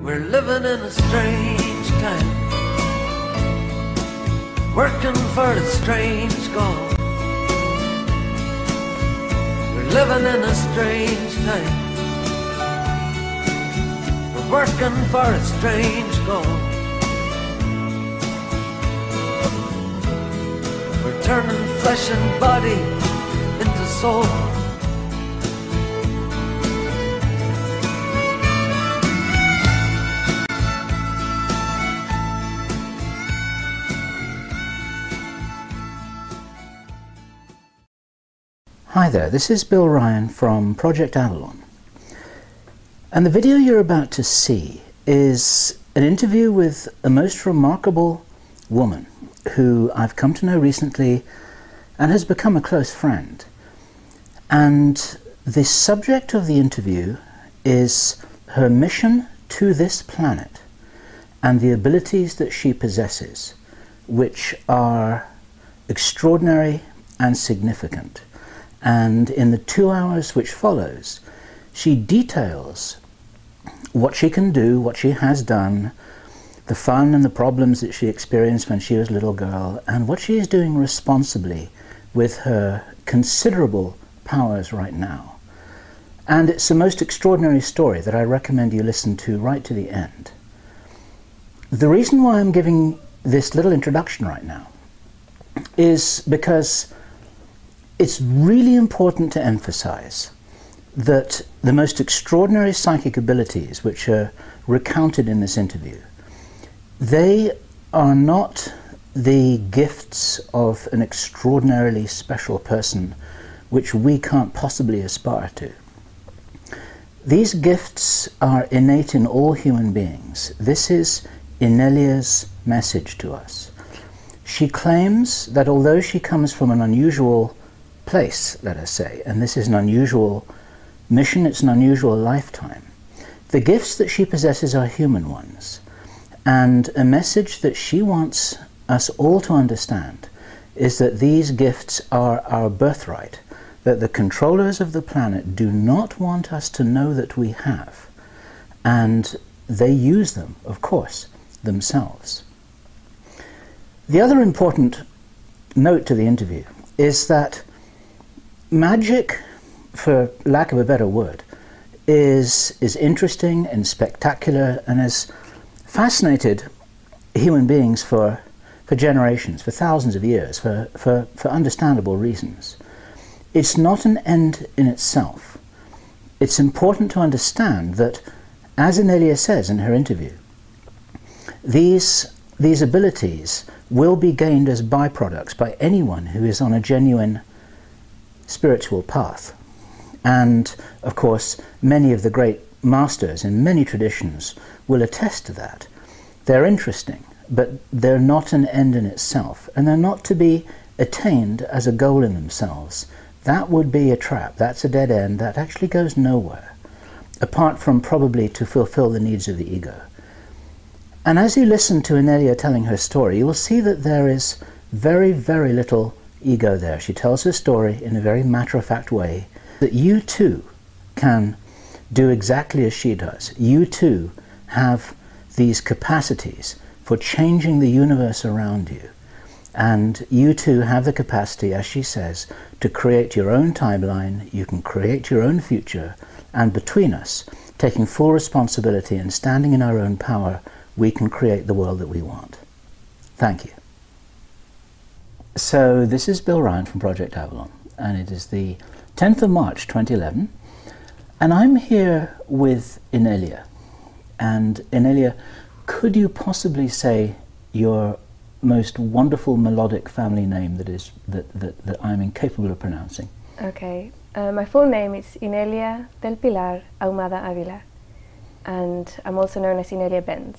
We're living in a strange time, working for a strange goal. We're living in a strange time, we're working for a strange goal. We're turning flesh and body into soul. Hi there, this is Bill Ryan from Project Avalon, and the video you're about to see is an interview with a most remarkable woman who I've come to know recently and has become a close friend. And the subject of the interview is her mission to this planet and the abilities that she possesses, which are extraordinary and significant. And in the 2 hours which follows, she details what she can do, what she has done, the fun and the problems that she experienced when she was a little girl, and what she is doing responsibly with her considerable powers right now. And it's the most extraordinary story that I recommend you listen to right to the end. The reason why I'm giving this little introduction right now is because it's really important to emphasize that the most extraordinary psychic abilities which are recounted in this interview, they are not the gifts of an extraordinarily special person which we can't possibly aspire to. These gifts are innate in all human beings. This is Inelia's message to us. She claims that although she comes from an unusual place, let us say, and this is an unusual mission, it's an unusual lifetime, the gifts that she possesses are human ones. And a message that she wants us all to understand is that these gifts are our birthright, that the controllers of the planet do not want us to know that we have, and they use them, of course, themselves. The other important note to the interview is that magic, for lack of a better word, is interesting and spectacular and has fascinated human beings for generations, for thousands of years, for understandable reasons. It's not an end in itself. It's important to understand that, as Inelia says in her interview, these abilities will be gained as byproducts by anyone who is on a genuine spiritual path. And of course many of the great masters in many traditions will attest to that. They're interesting, but they're not an end in itself, and they're not to be attained as a goal in themselves. That would be a trap. That's a dead end that actually goes nowhere, apart from probably to fulfill the needs of the ego. And as you listen to Inelia telling her story, you will see that there is very, very little ego there. She tells her story in a very matter-of-fact way, that you too can do exactly as she does. You too have these capacities for changing the universe around you. And you too have the capacity, as she says, to create your own timeline. You can create your own future. And between us, taking full responsibility and standing in our own power, we can create the world that we want. Thank you. So this is Bill Ryan from Project Avalon, and it is the 10th of March 2011, and I'm here with Inelia. And Inelia, could you possibly say your most wonderful melodic family name that I'm incapable of pronouncing? Okay, my full name is Inelia del Pilar Ahumada Avila, and I'm also known as Inelia Benz.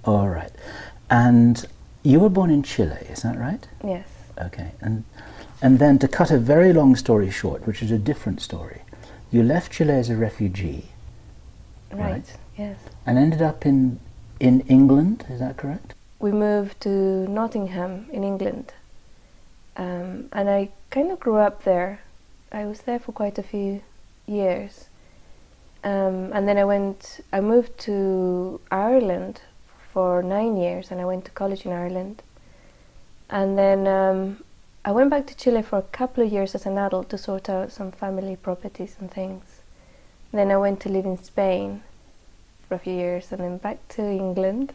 All right, and you were born in Chile, is that right? Yes. Okay, and then to cut a very long story short, which is a different story, you left Chile as a refugee, right? Yes. And ended up in England, is that correct? We moved to Nottingham in England, and I kind of grew up there. I was there for quite a few years, And then I moved to Ireland for 9 years, and I went to college in Ireland. And then I went back to Chile for a couple of years as an adult to sort out some family properties and things. Then I went to live in Spain for a few years, and then back to England.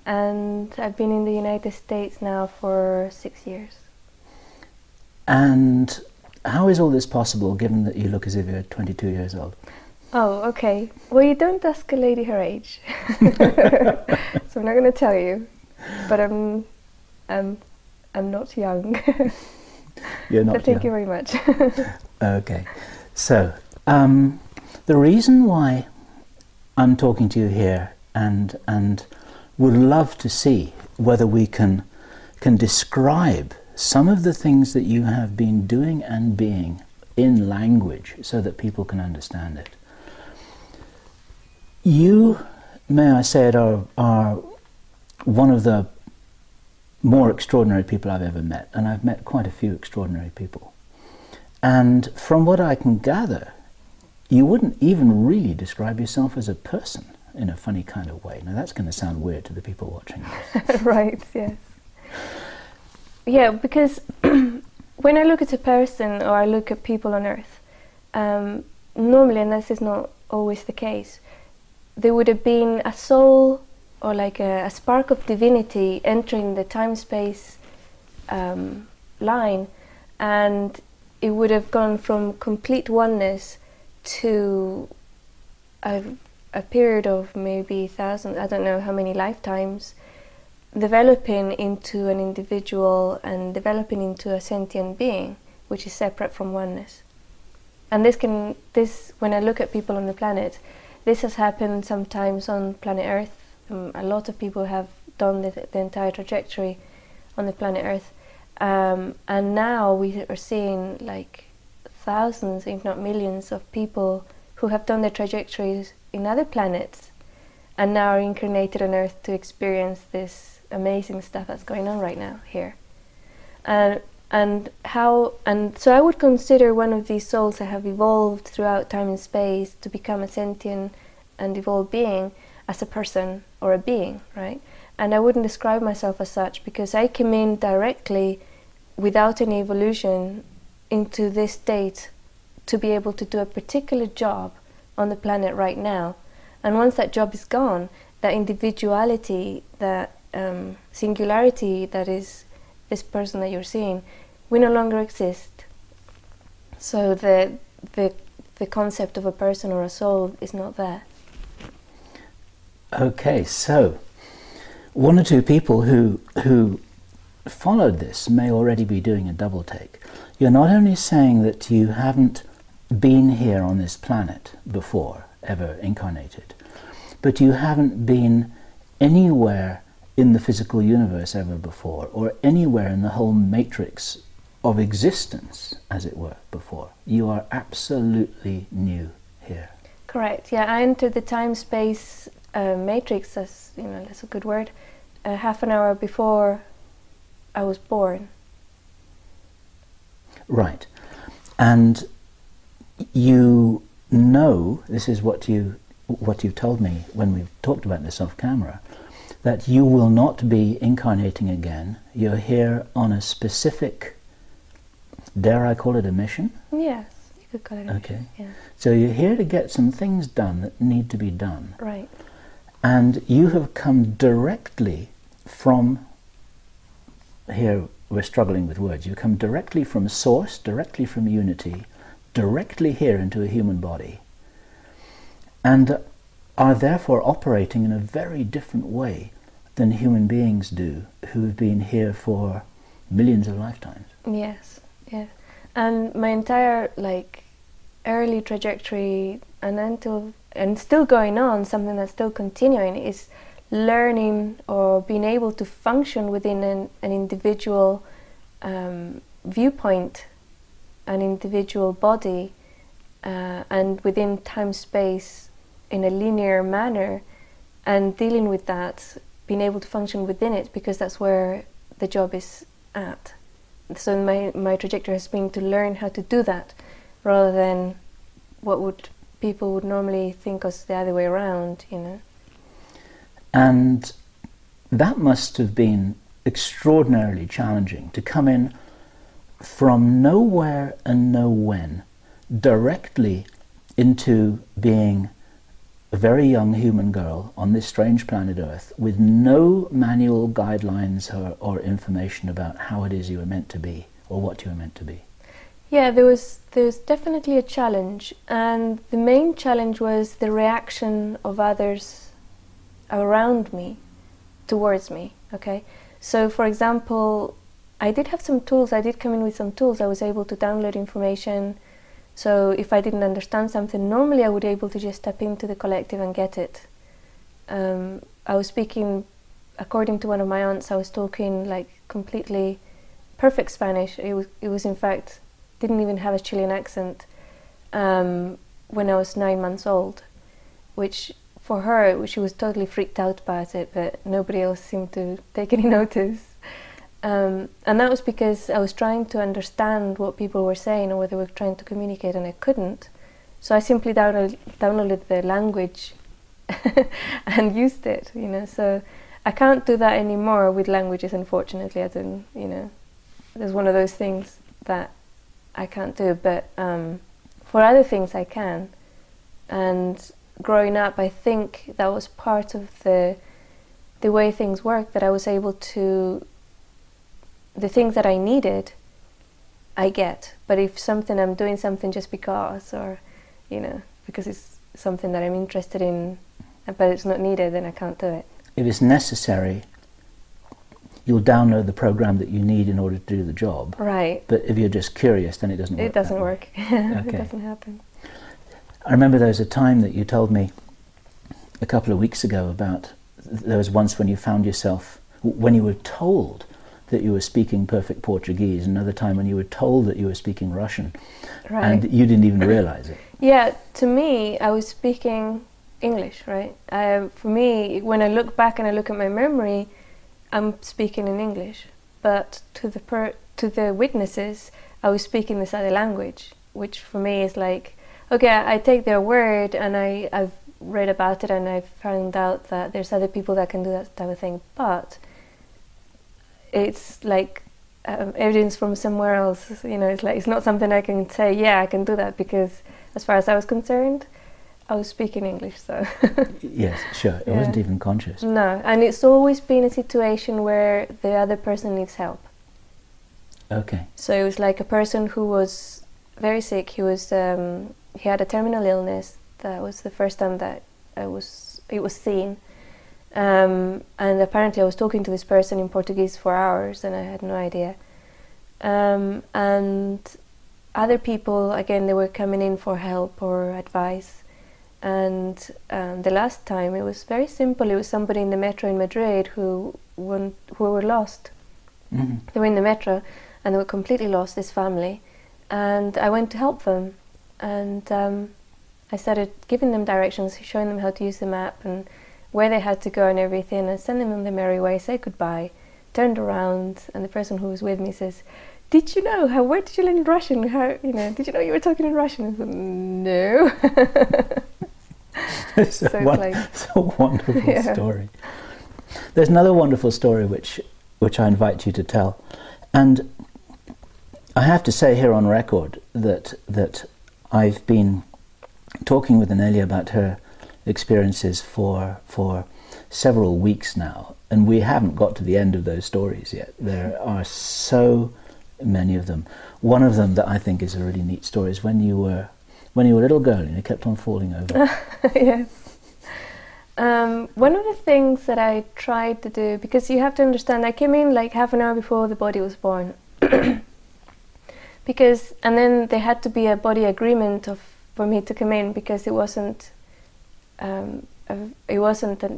And I've been in the United States now for 6 years. And how is all this possible, given that you look as if you're 22 years old? Oh, okay. Well, you don't ask a lady her age, so I'm not going to tell you. But I'm not young. You're not but thank young. you very much. Okay. So, the reason why I'm talking to you here and would love to see whether we can describe some of the things that you have been doing and being in language so that people can understand it. You, may I say it, are one of the more extraordinary people I've ever met, and I've met quite a few extraordinary people. And from what I can gather, you wouldn't even really describe yourself as a person in a funny kind of way. Now that's going to sound weird to the people watching this. Right, yes. Yeah, because when I look at a person or I look at people on Earth, normally, and this is not always the case, there would have been a soul or like a spark of divinity entering the time-space line, and it would have gone from complete oneness to a period of maybe thousands, I don't know how many lifetimes, developing into an individual and developing into a sentient being, which is separate from oneness. And this, when I look at people on the planet, this has happened sometimes on planet Earth. A lot of people have done the entire trajectory on the planet Earth. And now we are seeing like thousands, if not millions, of people who have done their trajectories in other planets and now are incarnated on Earth to experience this amazing stuff that's going on right now here. And so I would consider one of these souls that have evolved throughout time and space to become a sentient and evolved being as a person or a being, right? And I wouldn't describe myself as such because I came in directly without any evolution into this state to be able to do a particular job on the planet right now. And once that job is gone, that individuality, that singularity that is this person that you're seeing, we no longer exist. So the concept of a person or a soul is not there. Okay, so one or two people who followed this may already be doing a double take. You're not only saying that you haven't been here on this planet before, ever incarnated, but you haven't been anywhere in the physical universe ever before, or anywhere in the whole matrix of existence, as it were, before. You are absolutely new here. Correct, yeah. I entered the time-space matrix, that's, that's a good word, half an hour before I was born. Right. And you know, this is what you've told me when we've talked about this off camera, that you will not be incarnating again. You're here on a specific, dare I call it a mission? Yes, you could call it a okay. mission. Yeah. So you're here to get some things done that need to be done. Right. And you have come directly from, here we're struggling with words, you come directly from source, directly from unity, directly here into a human body, and are therefore operating in a very different way than human beings do, who have been here for millions of lifetimes. Yes, yes. And my entire early trajectory and still going on, something that's still continuing, is learning or being able to function within an individual viewpoint, an individual body, and within time-space in a linear manner, and dealing with that, being able to function within it, because that's where the job is at. So my trajectory has been to learn how to do that, rather than what would people would normally think us the other way around, you know. And that must have been extraordinarily challenging, to come in from nowhere and no when directly into being a very young human girl on this strange planet Earth with no manual guidelines or information about how it is you were meant to be or what you were meant to be. Yeah, there was definitely a challenge, and the main challenge was the reaction of others around me towards me. Okay, so for example, I did have some tools. I did come in with some tools. I was able to download information. So if I didn't understand something, normally I would be able to just step into the collective and get it. I was speaking, according to one of my aunts, I was talking like completely perfect Spanish. It was in fact, didn't even have a Chilean accent when I was 9 months old, which for her, she was totally freaked out about it, but nobody else seemed to take any notice. And that was because I was trying to understand what people were saying or what they were trying to communicate, and I couldn't. So I simply downloaded the language and used it, you know. So I can't do that anymore with languages, unfortunately. I don't, you know, there's one of those things that I can't do, but for other things I can. And growing up, I think that was part of the way things work, that I was able to, the things that I needed, I get. But if I'm doing something just because, or, you know, because it's something that I'm interested in, but it's not needed, then I can't do it. If it's necessary, you'll download the program that you need in order to do the job. Right. But if you're just curious, then it doesn't work. It doesn't work. Okay. It doesn't happen. I remember there was a time that you told me a couple of weeks ago about, there was once when you found yourself, when you were told that you were speaking perfect Portuguese, another time when you were told that you were speaking Russian, right. And you didn't even realize it. Yeah, to me, I was speaking English, right? For me, when I look back and I look at my memory, I'm speaking in English, but to the witnesses, I was speaking this other language, which for me is like, okay, I take their word, and I've read about it, and I've found out that there's other people that can do that type of thing, but it's like evidence from somewhere else, you know. It's like, it's not something I can say, yeah, I can do that, because as far as I was concerned, I was speaking English, so. Yes, sure, it wasn't even conscious. No, and it's always been a situation where the other person needs help. Okay. So it was like a person who was very sick. He had a terminal illness. That was the first time that it was seen. And apparently I was talking to this person in Portuguese for hours, and I had no idea. And other people, again, they were coming in for help or advice. And the last time, it was very simple. It was somebody in the metro in Madrid who were lost. Mm-hmm. They were in the metro, and they were completely lost, this family. And I went to help them. And I started giving them directions, showing them how to use the map and where they had to go and everything, and send them on their merry way, say goodbye, turned around, and the person who was with me says, "Did you know where did you learn Russian? Did you know you were talking in Russian?" I said, "No." It's a wonderful story. There's another wonderful story which I invite you to tell, and I have to say here on record that I've been talking with Inelia about her experiences for several weeks now, and we haven't got to the end of those stories yet. There are so many of them. One of them that I think is a really neat story is when you were a little girl and you kept on falling over. Yes. One of the things that I tried to do, because you have to understand, I came in like half an hour before the body was born. And then there had to be a body agreement for me to come in, because it wasn't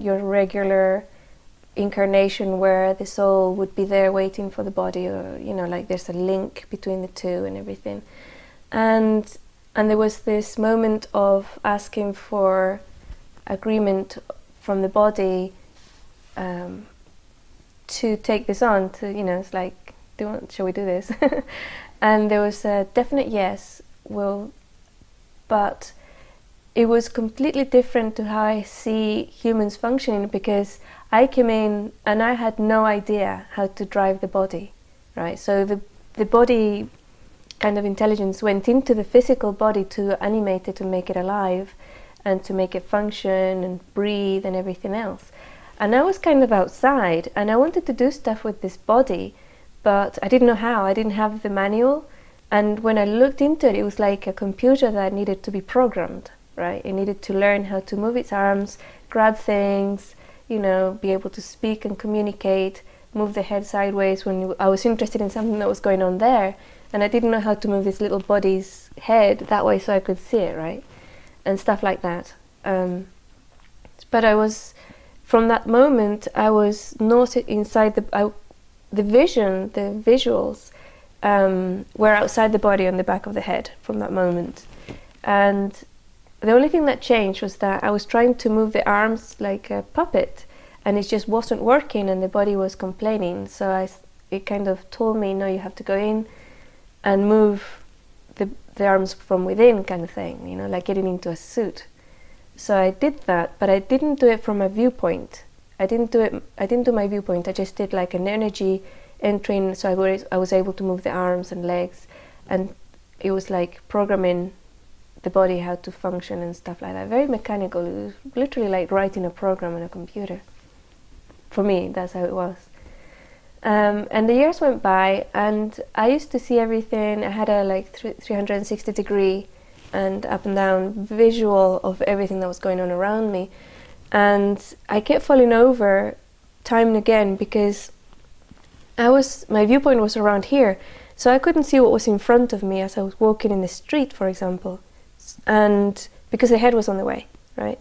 your regular incarnation where the soul would be there waiting for the body, or, you know, like there's a link between the two and everything. And there was this moment of asking for agreement from the body to take this on, to, you know, it's like, shall we do this? And there was a definite yes, but it was completely different to how I see humans functioning, because I came in and I had no idea how to drive the body, right? So the body kind of intelligence went into the physical body to animate it, to make it alive and to make it function and breathe and everything else. And I was kind of outside and I wanted to do stuff with this body, but I didn't know how. I didn't have the manual. And when I looked into it, it was like a computer that needed to be programmed, right? It needed to learn how to move its arms, grab things, you know, be able to speak and communicate, move the head sideways when I was interested in something that was going on there. And I didn't know how to move this little body's head that way so I could see it, right? And stuff like that. But I was, from that moment, I was not inside the vision, the visuals were outside the body on the back of the head from that moment. And the only thing that changed was that I was trying to move the arms like a puppet, and it just wasn't working, and the body was complaining. So it kind of told me, no, you have to go in and move the arms from within, kind of thing, you know, like getting into a suit. So I did that, but I didn't do it from a viewpoint. I didn't do my viewpoint. I just did like an energy entering, so I was able to move the arms and legs, and it was like programming the body how to function and stuff like that. Very mechanical. It was literally like writing a program on a computer. For me, that's how it was. And the years went by, and I used to see everything. I had a like 360 degree and up and down visual of everything that was going on around me. And I kept falling over time and again because my viewpoint was around here, so I couldn't see what was in front of me as I was walking in the street, for example, and because the head was on the way, right?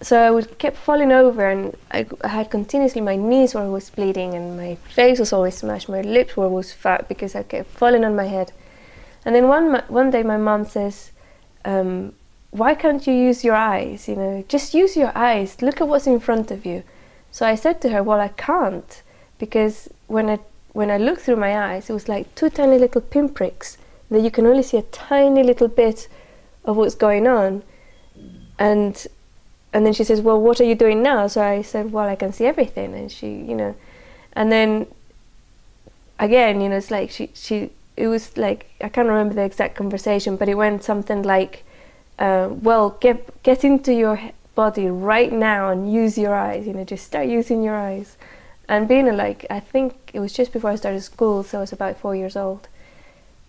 So I kept falling over, and I had continuously, my knees were always bleeding, and my face was always smashed, my lips were always fat because I kept falling on my head. And then one day my mom says, why can't you use your eyes? You know, just use your eyes, look at what's in front of you. So I said to her, well, I can't, because when I looked through my eyes, it was like two tiny little pinpricks that you can only see a tiny little bit of what's going on. And then she says, well, what are you doing now? So I said, well, I can see everything. And she, you know, and then again, you know, it's like it was like, I can't remember the exact conversation, but it went something like, well, get into your body right now and use your eyes, you know, just start using your eyes. And being I think it was just before I started school, so I was about 4 years old.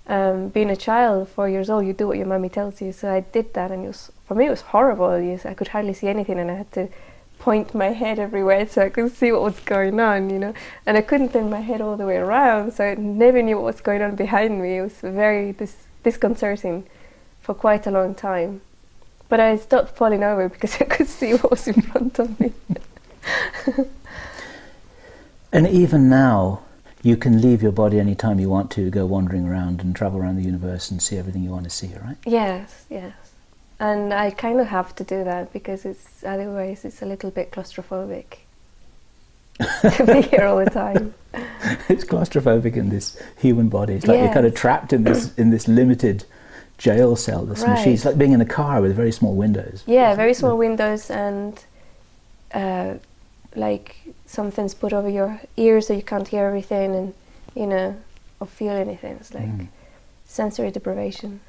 Being a child, 4 years old, you do what your mommy tells you. So I did that, and for me it was horrible. I could hardly see anything, and I had to point my head everywhere so I could see what was going on, you know. And I couldn't turn my head all the way around, so I never knew what was going on behind me. It was very disconcerting for quite a long time. But I stopped falling over because I could see what was in front of me. And even now, you can leave your body anytime you want to, go wandering around and travel around the universe and see everything you want to see, right? Yes, yes. And I kind of have to do that because otherwise it's a little bit claustrophobic to be here all the time. It's claustrophobic in this human body. It's like you're kind of trapped in this limited jail cell, this machine. It's like being in a car with very small windows. Yeah, very small windows, and like something's put over your ears so you can't hear everything, and you know, or feel anything. It's like sensory deprivation.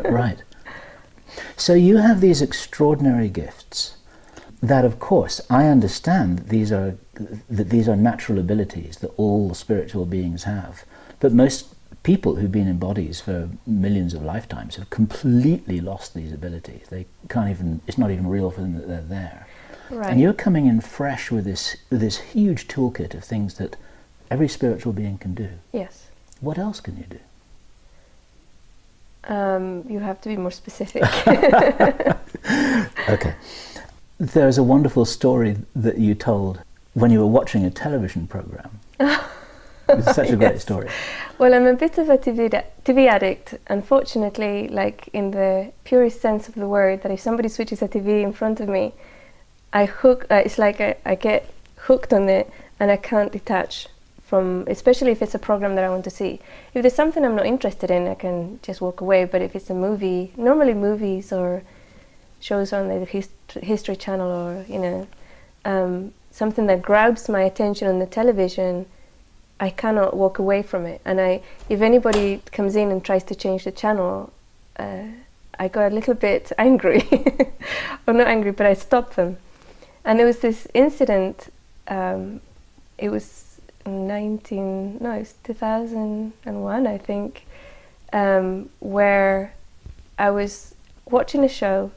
Right. So you have these extraordinary gifts that, of course, I understand that these are natural abilities that all spiritual beings have. But most people who've been in bodies for millions of lifetimes have completely lost these abilities. They can't even, it's not even real for them that they're there. Right. And you're coming in fresh with this huge toolkit of things that every spiritual being can do. Yes. What else can you do? You have to be more specific. Okay. There's a wonderful story that you told when you were watching a television program. It's such a great story. Well, I'm a bit of a TV addict, unfortunately, like in the purest sense of the word, that if somebody switches a TV in front of me, it's like I get hooked on it and I can't detach from, especially if it's a program that I want to see. If there's something I'm not interested in, I can just walk away, but if it's a movie, normally movies or shows on the History Channel, or something that grabs my attention on the television, I cannot walk away from it. And if anybody comes in and tries to change the channel, I got a little bit angry, or not angry, but I stopped them. And there was this incident. It was 2001, I think, where I was watching a show,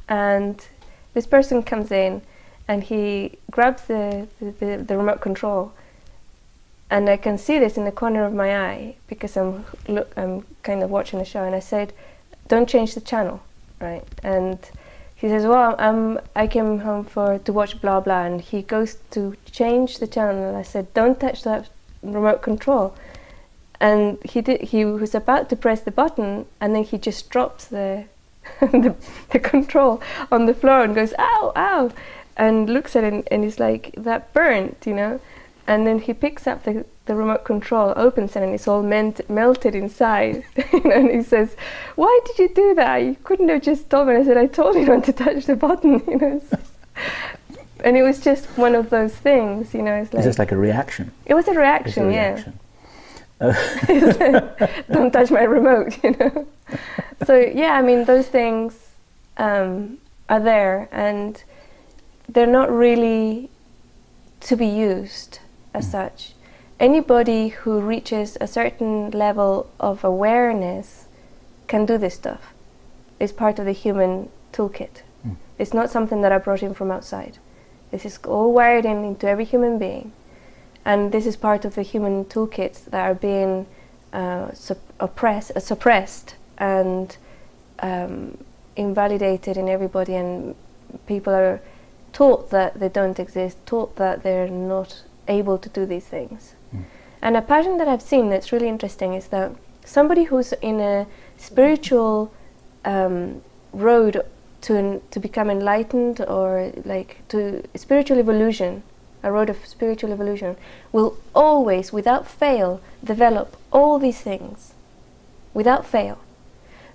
and this person comes in, and he grabs the remote control, and I can see this in the corner of my eye because I'm kind of watching the show, and I said, "Don't change the channel," right? And he says, "Well, I came home to watch blah blah," and he goes to change the channel, and I said, "Don't touch that remote control." And he was about to press the button, and then he just drops the control on the floor and goes, "Ow, ow," and looks at it, and he's like, "That burnt," And then he picks up the remote control, opens it, and it's all melted inside. And he says, "Why did you do that? You couldn't have just told me." And I said, "I told you not to touch the button." And it was just one of those things, It's Is this like a reaction? It was a reaction, reaction. Don't touch my remote, So yeah, I mean, those things are there, and they're not really to be used as such. Anybody who reaches a certain level of awareness can do this stuff. It's part of the human toolkit. It's not something that I brought in from outside. This is all wired into every human being. And this is part of the human toolkits that are being suppressed and invalidated in everybody, and people are taught that they don't exist, taught that they're not able to do these things. And a pattern that I've seen that's really interesting is that somebody who's in a spiritual road to become enlightened, or like to spiritual evolution, a road of spiritual evolution, will always, without fail, develop all these things, without fail.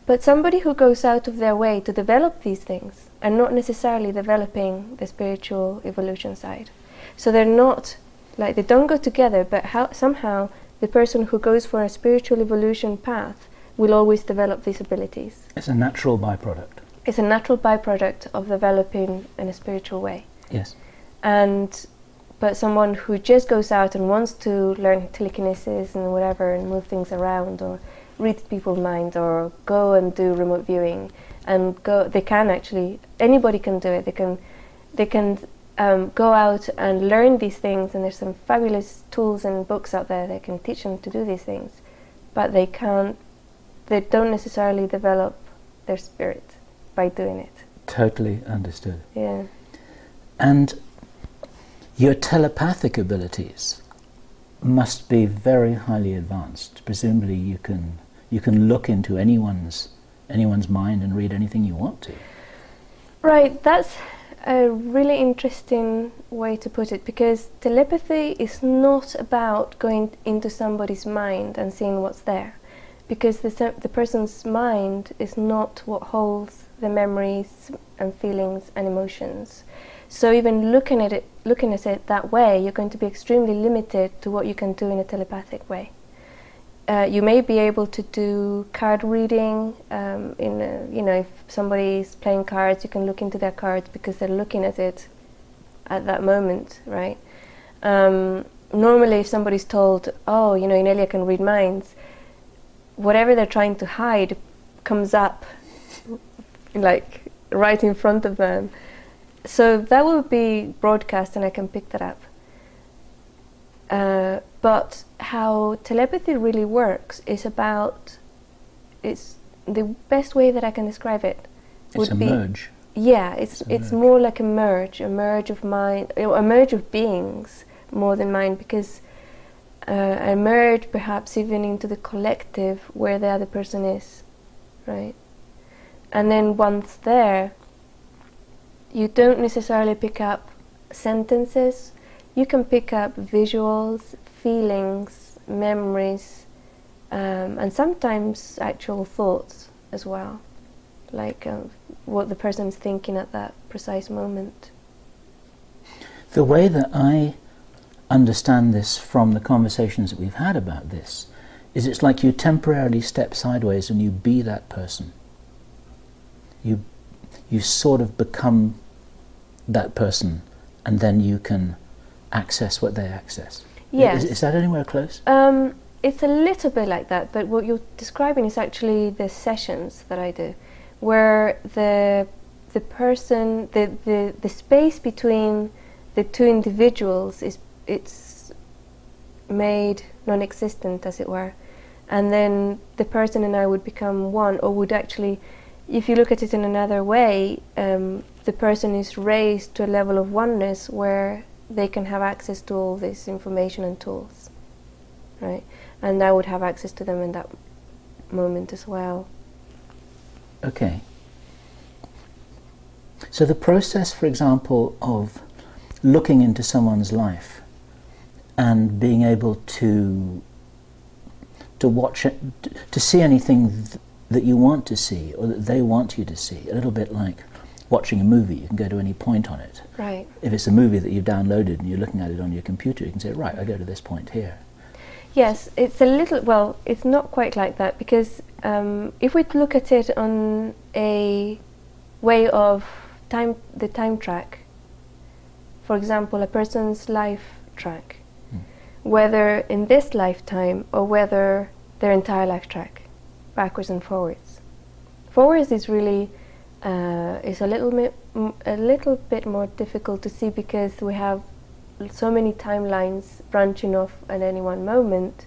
But somebody who goes out of their way to develop these things are not necessarily developing the spiritual evolution side. So they're not, like, they don't go together, but somehow the person who goes for a spiritual evolution path will always develop these abilities. It's a natural byproduct. It's a natural byproduct of developing in a spiritual way. Yes. But someone who just goes out and wants to learn telekinesis and whatever, and move things around, or read people's minds, or go and do remote viewing, and they can actually, anybody can do it. They can go out and learn these things, and there's some fabulous tools and books out there that can teach them to do these things, but they don't necessarily develop their spirit by doing it. Totally understood. Yeah. And your telepathic abilities must be very highly advanced. Presumably you can look into anyone's mind and read anything you want to. Right, that's a really interesting way to put it, because telepathy is not about going into somebody's mind and seeing what's there, because the person's mind is not what holds the memories and feelings and emotions. So even looking at it that way, you're going to be extremely limited to what you can do in a telepathic way. You may be able to do card reading. If somebody's playing cards, you can look into their cards because they're looking at it at that moment, right? Normally, if somebody's told, "Oh, Inelia can read minds," whatever they're trying to hide comes up, like right in front of them. So that will be broadcast, and I can pick that up. But how telepathy really works is the best way that I can describe it would be... merge. Yeah, it's more like a merge of mind, a merge of beings more than mind, because a merge perhaps even into the collective where the other person is, right? And then once there, you don't necessarily pick up sentences. You can pick up visuals, feelings, memories, and sometimes actual thoughts as well. like what the person's thinking at that precise moment. The way that I understand this from the conversations that we've had about this is it's like you temporarily step sideways and you be that person. You sort of become that person, and then you can access what they access. Yes. Is that anywhere close? It's a little bit like that, but what you're describing is actually the sessions that I do, where the person, the space between the two individuals it's made non-existent, as it were, and then the person and I would become one, or would actually, if you look at it in another way, the person is raised to a level of oneness where they can have access to all this information and tools, right? And I would have access to them in that moment as well. Okay. So the process, for example, of looking into someone's life and being able to watch it, to see anything that you want to see or that they want you to see, a little bit like watching a movie. You can go to any point on it. Right. If it's a movie that you've downloaded and you're looking at it on your computer, you can say, right, I go to this point here. Yes, it's a little, well, it's not quite like that, because if we look at it on a way of the time track, for example, a person's life track, whether in this lifetime or whether their entire life track, backwards and forwards. Forwards is really is a little bit more difficult to see, because we have so many timelines branching off at any one moment,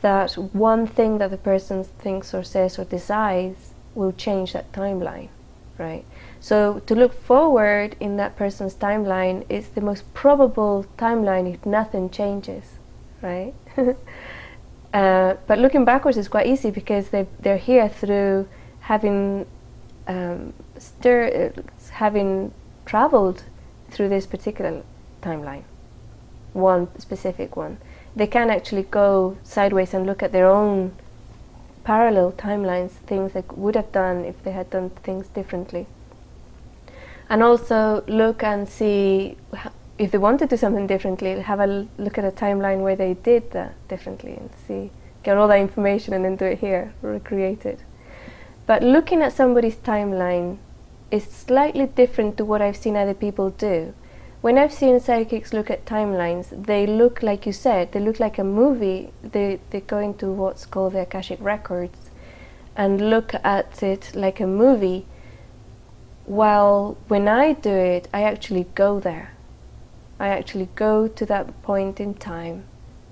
that one thing that the person thinks or says or decides will change that timeline, right? So to look forward in that person's timeline is the most probable timeline if nothing changes, right? But looking backwards is quite easy, because they're here through having having traveled through this particular timeline, one specific one. They can actually go sideways and look at their own parallel timelines, things they would have done if they had done things differently. And also look and see, if they want to do something differently, have a look at a timeline where they did that differently and see, get all that information and then do it here, recreate it. But looking at somebody's timeline is slightly different to what I've seen other people do. When I've seen psychics look at timelines, they look, like you said, they look like a movie. They go into what's called the Akashic Records and look at it like a movie, while when I do it, I actually go there. I actually go to that point in time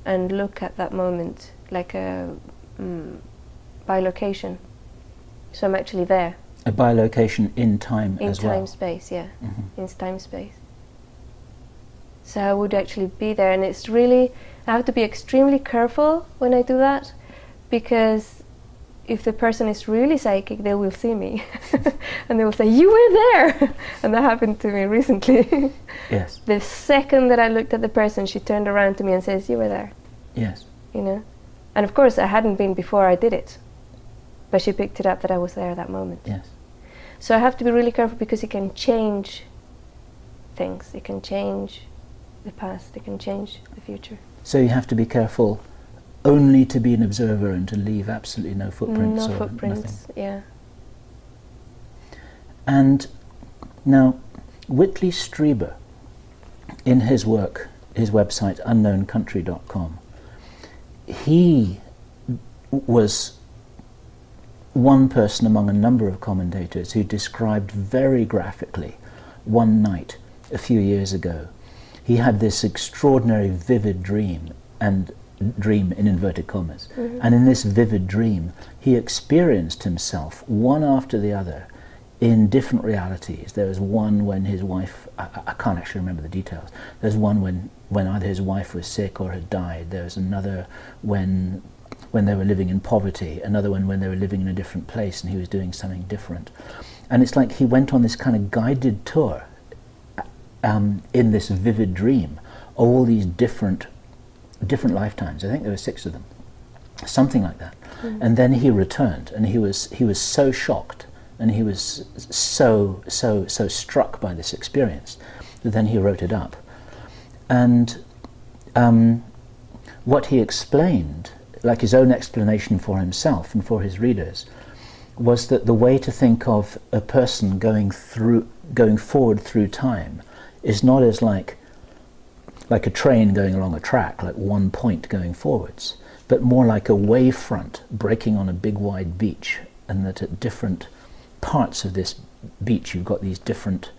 and look at that moment like a bilocation. So I'm actually there. A bilocation in time as well? In time-space, yeah. In time-space. So I would actually be there, and it's really, I have to be extremely careful when I do that, because if the person is really psychic, they will see me and they will say, "You were there!" And that happened to me recently. Yes. The second that I looked at the person, she turned around to me and says, "You were there." Yes. You know? And of course I hadn't been before I did it, but she picked it up that I was there at that moment. Yes. So I have to be really careful, because it can change things. It can change the past, it can change the future. So you have to be careful only to be an observer and to leave absolutely no footprints No or footprints, nothing. yeah. And now, Whitley Strieber, in his work, his website, unknowncountry.com, he was one person among a number of commentators who described very graphically one night a few years ago. He had this extraordinary vivid dream, and dream in inverted commas, and in this vivid dream he experienced himself one after the other in different realities. There was one when his wife, I can't actually remember the details, there's one when either his wife was sick or had died, there was another when they were living in poverty, another one when they were living in a different place and he was doing something different. And it's like he went on this kind of guided tour in this vivid dream, all these different lifetimes. I think there were 6 of them, something like that. And then he returned, and he was so shocked and he was so struck by this experience that then he wrote it up. And what he explained, like his own explanation for himself and for his readers, was that the way to think of a person going forward through time is not as like a train going along a track, like one point going forwards, but more like a wave front breaking on a big wide beach, and that at different parts of this beach you've got these different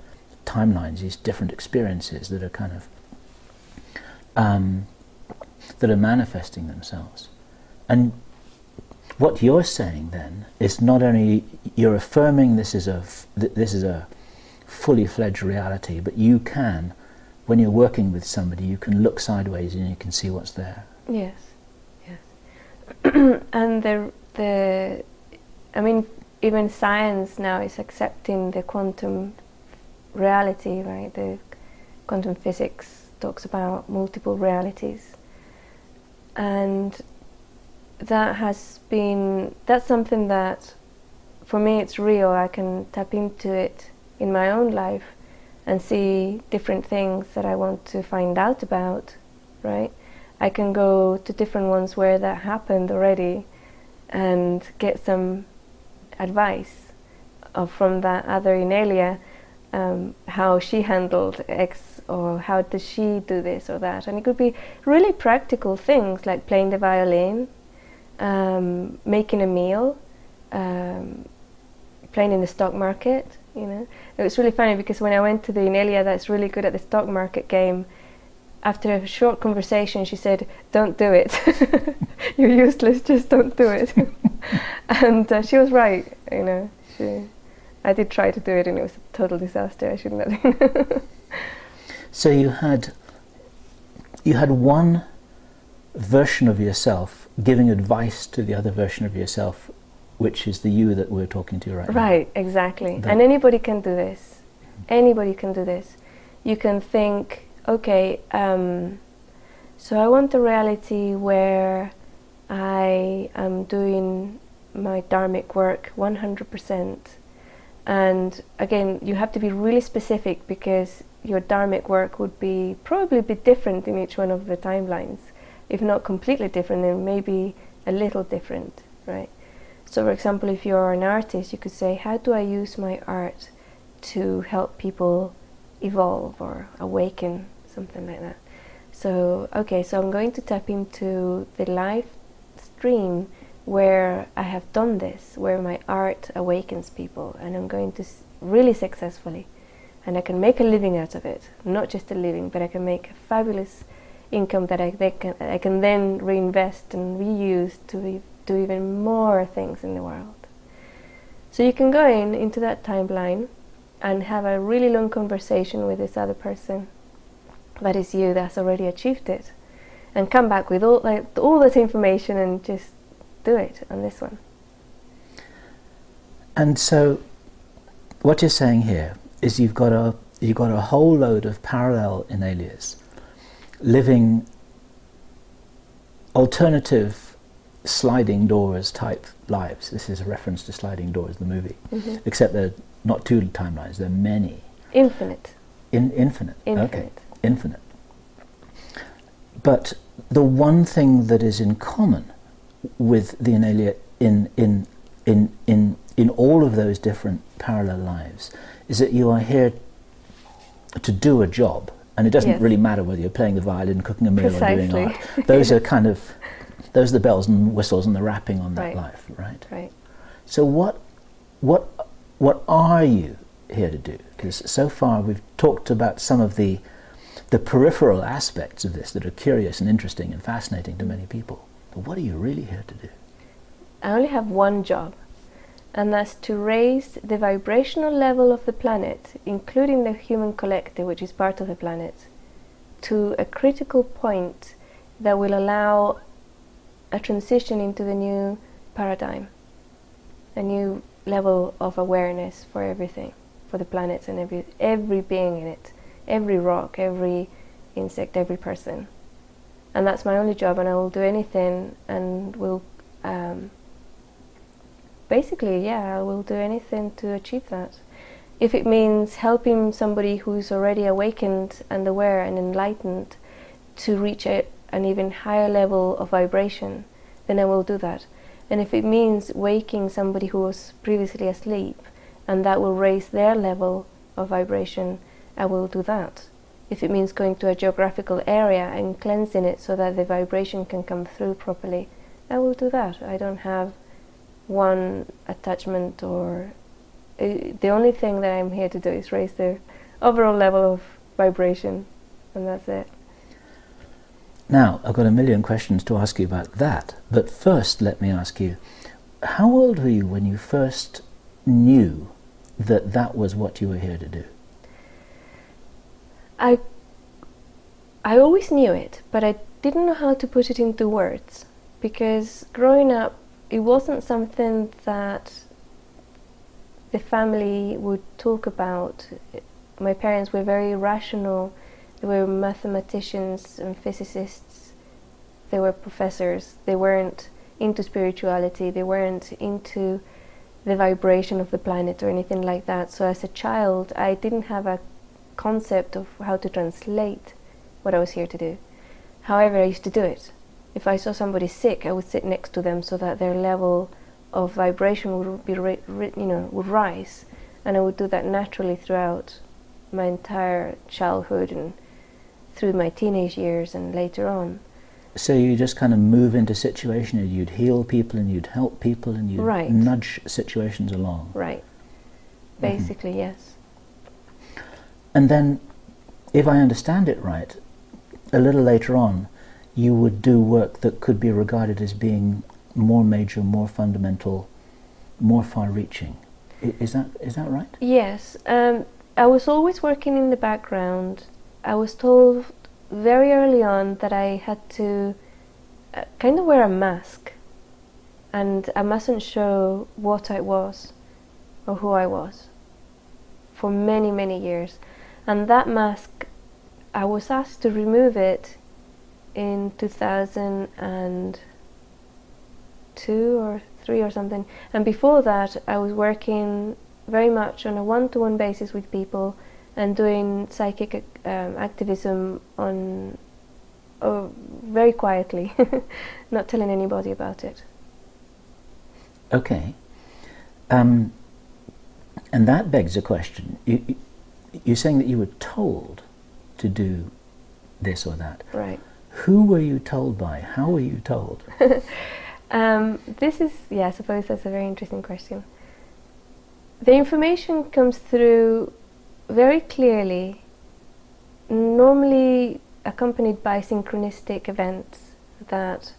timelines, these different experiences that are kind of that are manifesting themselves. And what you're saying then is not only you're affirming this is a fully fledged reality, but you can, when you're working with somebody, you can look sideways and you can see what's there. Yes, yes. And I mean, even science now is accepting the quantum reality, right? The quantum physics talks about multiple realities, and that's something that, for me, it's real. I can tap into it in my own life and see different things that I want to find out about, right? I can go to different ones where that happened already and get some advice from that other Inelia, how she handled X, or how does she do this or that. And it could be really practical things like playing the violin, making a meal, playing in the stock market, you know. It was really funny because when I went to the Inelia that's really good at the stock market game, after a short conversation she said, "Don't do it. You're useless, just don't do it." And she was right, you know. I did try to do it and it was a total disaster. I shouldn't have. So you had one version of yourself giving advice to the other version of yourself, which is the you that we're talking to right now. Right, exactly. And anybody can do this. Anybody can do this. You can think, okay, so I want a reality where I am doing my dharmic work 100%. And again, you have to be really specific because your dharmic work would probably be different in each one of the timelines. If not completely different, then maybe a little different, right? So for example, if you're an artist, you could say, how do I use my art to help people evolve or awaken, something like that. So, okay, so I'm going to tap into the live stream where I have done this, where my art awakens people, and I'm going to really successfully, and I can make a living out of it. Not just a living, but I can make a fabulous income that I can then reinvest and reuse to do even more things in the world. So you can go into that timeline and have a really long conversation with this other person that is you, that's already achieved it, and come back with all that information and just do it on this one. And so what you're saying here is you've got a whole load of parallel Inelias living alternative sliding doors type lives. This is a reference to Sliding Doors, the movie. Mm-hmm. Except there are not two timelines, there are many. Infinite. Infinite. Okay. Infinite. But the one thing that is in common with the Inelia in all of those different parallel lives is that you are here to do a job, and it doesn't really matter whether you're playing the violin, cooking a meal, Precisely. or doing art. Those are those are the bells and whistles and the wrapping on that life, right? Right. So what are you here to do? Because so far we've talked about some of the peripheral aspects of this that are curious and interesting and fascinating to many people. But what are you really here to do? I only have one job, and that's to raise the vibrational level of the planet, including the human collective, which is part of the planet, to a critical point that will allow a transition into the new paradigm, a new level of awareness for everything, for the planet and every being in it, every rock, every insect, every person. And that's my only job, and I will do anything and will basically, yeah, I will do anything to achieve that. If it means helping somebody who's already awakened and aware and enlightened to reach an even higher level of vibration, then I will do that. And if it means waking somebody who was previously asleep and that will raise their level of vibration, I will do that. If it means going to a geographical area and cleansing it so that the vibration can come through properly, I will do that. I don't have one attachment, or the only thing that I'm here to do is raise the overall level of vibration, and that's it. Now, I've got a million questions to ask you about that, but first let me ask you, how old were you when you first knew that that was what you were here to do? I always knew it, but I didn't know how to put it into words, because growing up, it wasn't something that the family would talk about. My parents were very rational. They were mathematicians and physicists. They were professors. They weren't into spirituality. They weren't into the vibration of the planet or anything like that. So as a child, I didn't have a concept of how to translate what I was here to do. However, I used to do it. If I saw somebody sick, I would sit next to them so that their level of vibration would be, would rise, and I would do that naturally throughout my entire childhood and through my teenage years and later on. So you just kind of move into situations and you'd heal people and you'd help people and you'd nudge situations along. Right. Basically, yes. And then, if I understand it right, a little later on, you would do work that could be regarded as being more major, more fundamental, more far-reaching. Is that right? Yes. I was always working in the background. I was told very early on that I had to kind of wear a mask, and I mustn't show what I was or who I was for many, many years. And that mask, I was asked to remove it in 2002 or 3 or something. And before that, I was working very much on a one-to-one basis with people and doing psychic activism on very quietly, not telling anybody about it. Okay. And that begs a question. You're saying that you were told to do this or that. Right. Who were you told by? How were you told? This is, I suppose that's a very interesting question. The information comes through very clearly, normally accompanied by synchronistic events that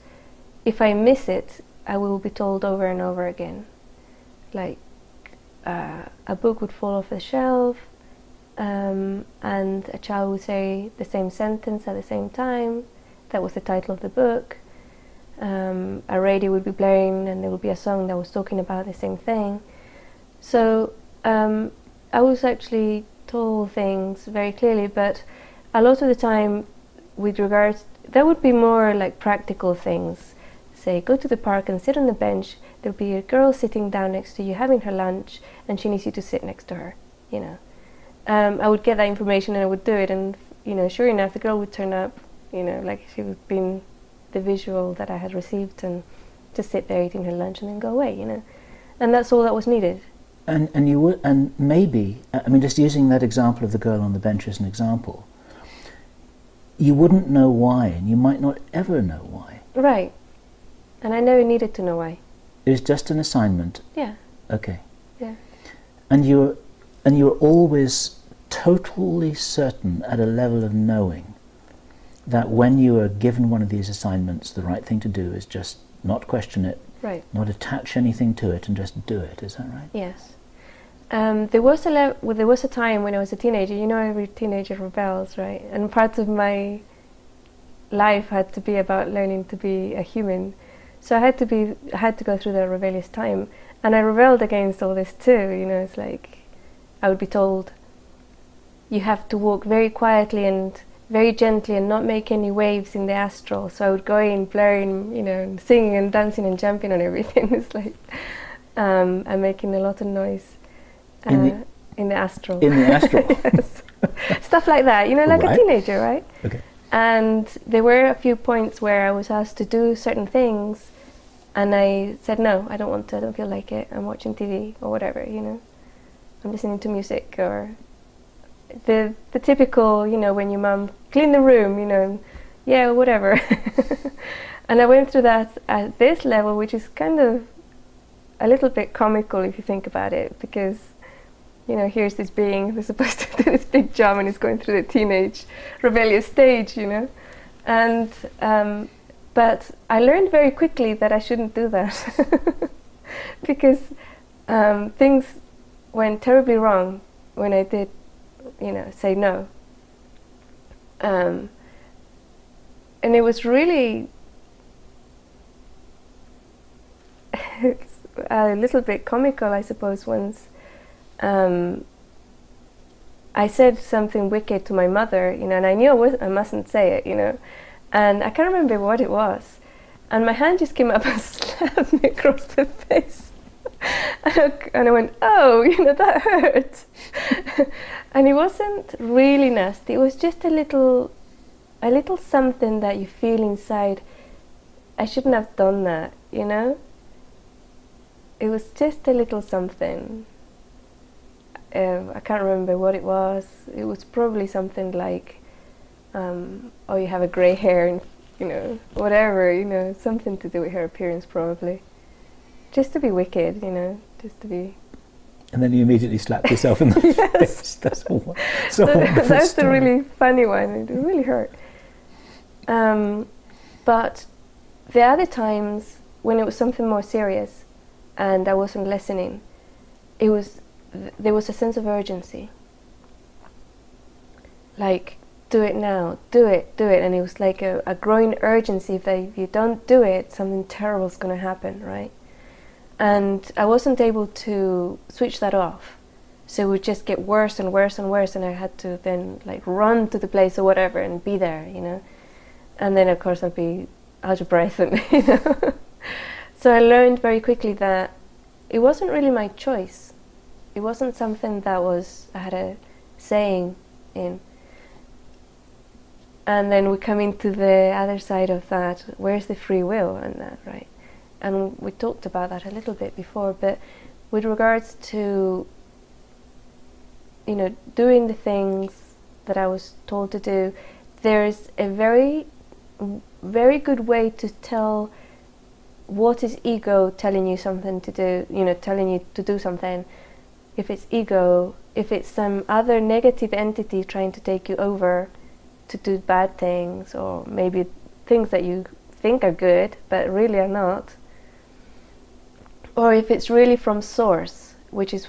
if I miss it, I will be told over and over again. Like a book would fall off the shelf, and a child would say the same sentence at the same time. That was the title of the book. A radio would be blaring and there would be a song that was talking about the same thing. So I was actually told things very clearly, but a lot of the time with regards, that would be more like practical things. Say, go to the park and sit on the bench, there'll be a girl sitting down next to you having her lunch and she needs you to sit next to her, you know. I would get that information and I would do it, and sure enough the girl would turn up, like she would be the visual that I had received, and just sit there eating her lunch and then go away, and that's all that was needed. And you would, and maybe, I mean, just using that example of the girl on the bench as an example, you wouldn't know why, and you might not ever know why. Right. And I never needed to know why. It was just an assignment. Yeah. Okay. Yeah. And you're always totally certain at a level of knowing that when you are given one of these assignments, the right thing to do is just not question it, right, not attach anything to it, and just do it. Is that right? Yes. There was a time when I was a teenager. Every teenager rebels, right? And parts of my life had to be about learning to be a human. So I had to go through that rebellious time, and I rebelled against all this too. It's like I would be told, you have to walk very quietly and very gently and not make any waves in the astral. So I would go in blaring, singing and dancing and jumping on everything. It's like, I'm making a lot of noise in the astral. In the astral? Yes. Stuff like that, you know, like a teenager, right? Okay. And there were a few points where I was asked to do certain things, and I said, no, I don't want to, I don't feel like it, I'm watching TV or whatever, you know. I'm listening to music, or the typical, you know, when your mum clean the room, you know, yeah, whatever. And I went through that at this level, which is kind of a little bit comical if you think about it, because, you know, here's this being who's supposed to do this big job and is going through the teenage rebellious stage, you know. And but I learned very quickly that I shouldn't do that because things went terribly wrong when I did, you know, say no. And it was really it's a little bit comical, I suppose. Once I said something wicked to my mother, you know, and I knew I mustn't say it, you know, and I can't remember what it was, and my hand just came up and slapped me across the face. And I went, oh, you know, that hurt. And it wasn't really nasty. It was just a little something that you feel inside. I shouldn't have done that, you know. It was just a little something. I can't remember what it was. It was probably something like, oh, you have a grey hair, and, you know, whatever, you know, something to do with her appearance probably. Just to be wicked, you know, just to be... And then you immediately slapped yourself in the face. That's all. That's the really funny one. It really hurt. But the other times, when it was something more serious and I wasn't listening, there was a sense of urgency. Like, do it now, do it. And it was like a growing urgency that if you don't do it, something terrible is going to happen, right? And I wasn't able to switch that off. So it would just get worse and worse and worse, and I had to then like run to the place or whatever and be there, you know. And then of course I'd be out of breath, and you know. So I learned very quickly that it wasn't really my choice. It wasn't something that I had a saying in. And then we come into the other side of that. Where's the free will in that, right? And we talked about that a little bit before, but with regards to, you know, doing the things that I was told to do, there's a very, very good way to tell what is ego telling you something to do, you know, telling you to do something. If it's ego, if it's some other negative entity trying to take you over to do bad things, or maybe things that you think are good but really are not. Or if it's really from source, which is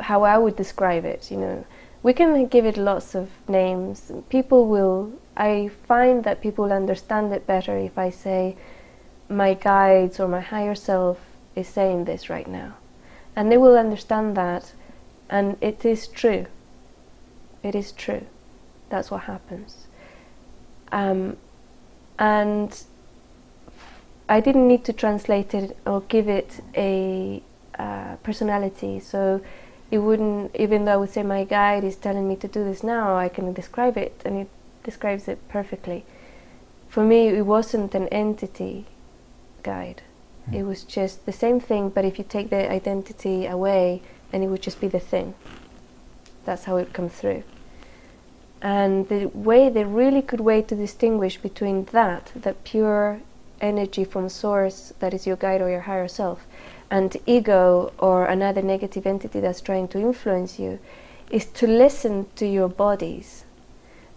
how I would describe it, you know. We can give it lots of names. I find that people understand it better if I say, my guides or my higher self is saying this right now. And they will understand that, and it is true. It is true. That's what happens. And I didn't need to translate it or give it a personality, so it wouldn't, even though I would say my guide is telling me to do this now, I can describe it, and it describes it perfectly. For me, it wasn't an entity guide. It was just the same thing, but if you take the identity away, then it would just be the thing. That's how it would come through. And the really good way to distinguish between that pure energy from source that is your guide or your higher self, and ego or another negative entity that's trying to influence you, is to listen to your bodies.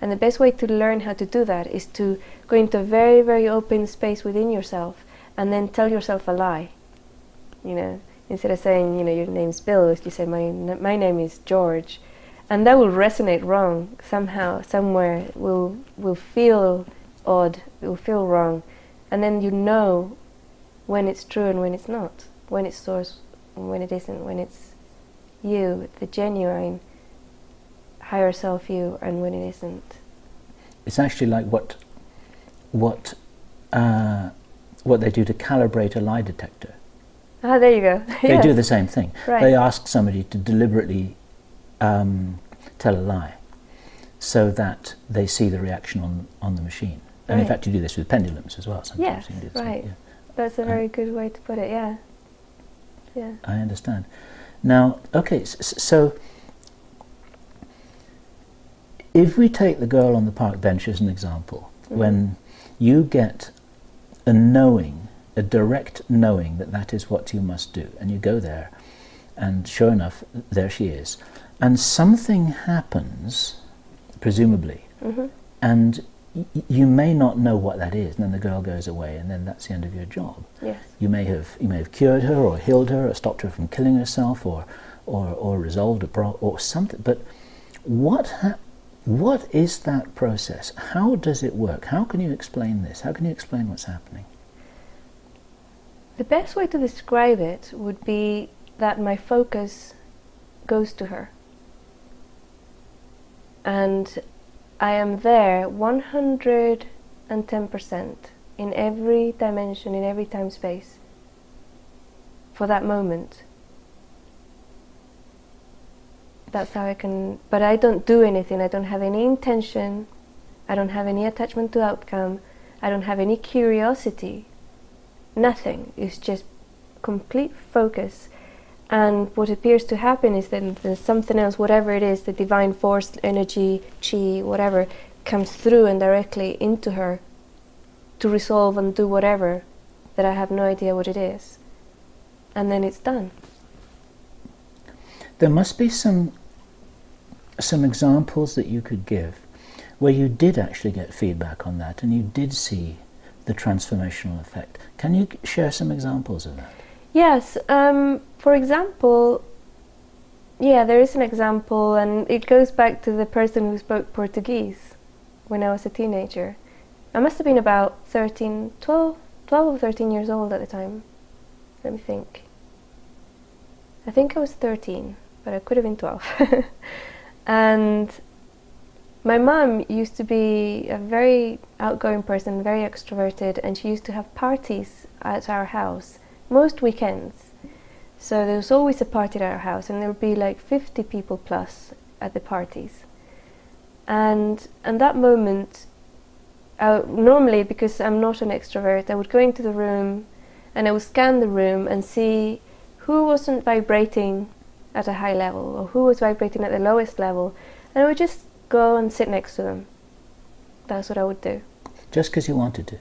And the best way to learn how to do that is to go into a very, very open space within yourself and then tell yourself a lie. You know, instead of saying, you know, your name's Bill, you say my name is George. And that will resonate wrong somehow, somewhere. Will feel odd, it will feel wrong. And then you know when it's true and when it's not, when it's source and when it isn't, when it's you, the genuine higher self you, and when it isn't. It's actually like what they do to calibrate a lie detector. Ah, there you go. They do the same thing. Right. They ask somebody to deliberately tell a lie so that they see the reaction on the machine. And in fact, you do this with pendulums as well. Sometimes Yes, you can do the right. same, yeah. That's a very good way to put it, yeah. Yeah. I understand. Now, okay, so if we take the girl on the park bench as an example, when you get a knowing, a direct knowing that that is what you must do, and you go there, and sure enough, there she is, and something happens, presumably, and you may not know what that is, and then the girl goes away, and then that's the end of your job. Yes. You may have cured her, or healed her, or stopped her from killing herself, or resolved a problem, or something. But what is that process? How does it work? How can you explain this? How can you explain what's happening? The best way to describe it would be that my focus goes to her. And I am there 110% in every dimension, in every time space for that moment. That's how I can, but I don't do anything. I don't have any intention. I don't have any attachment to outcome. I don't have any curiosity. Nothing. It's just complete focus. And what appears to happen is that there's something else, whatever it is, the divine force, energy, chi, whatever, comes through and directly into her to resolve and do whatever that I have no idea what it is. And then it's done. There must be some examples that you could give where you did actually get feedback on that and you did see the transformational effect. Can you share some examples of that? Yes. For example, yeah, there is an example, and it goes back to the person who spoke Portuguese when I was a teenager. I must have been about 12 or 13 years old at the time. Let me think. I think I was 13, but I could have been 12. And my mum used to be a very outgoing person, very extroverted, and she used to have parties at our house most weekends. So there was always a party at our house, and there would be like 50 people plus at the parties. And that moment, normally, because I'm not an extrovert, I would go into the room and I would scan the room and see who wasn't vibrating at a high level or who was vibrating at the lowest level, and I would just go and sit next to them. That's what I would do. Just because you wanted to?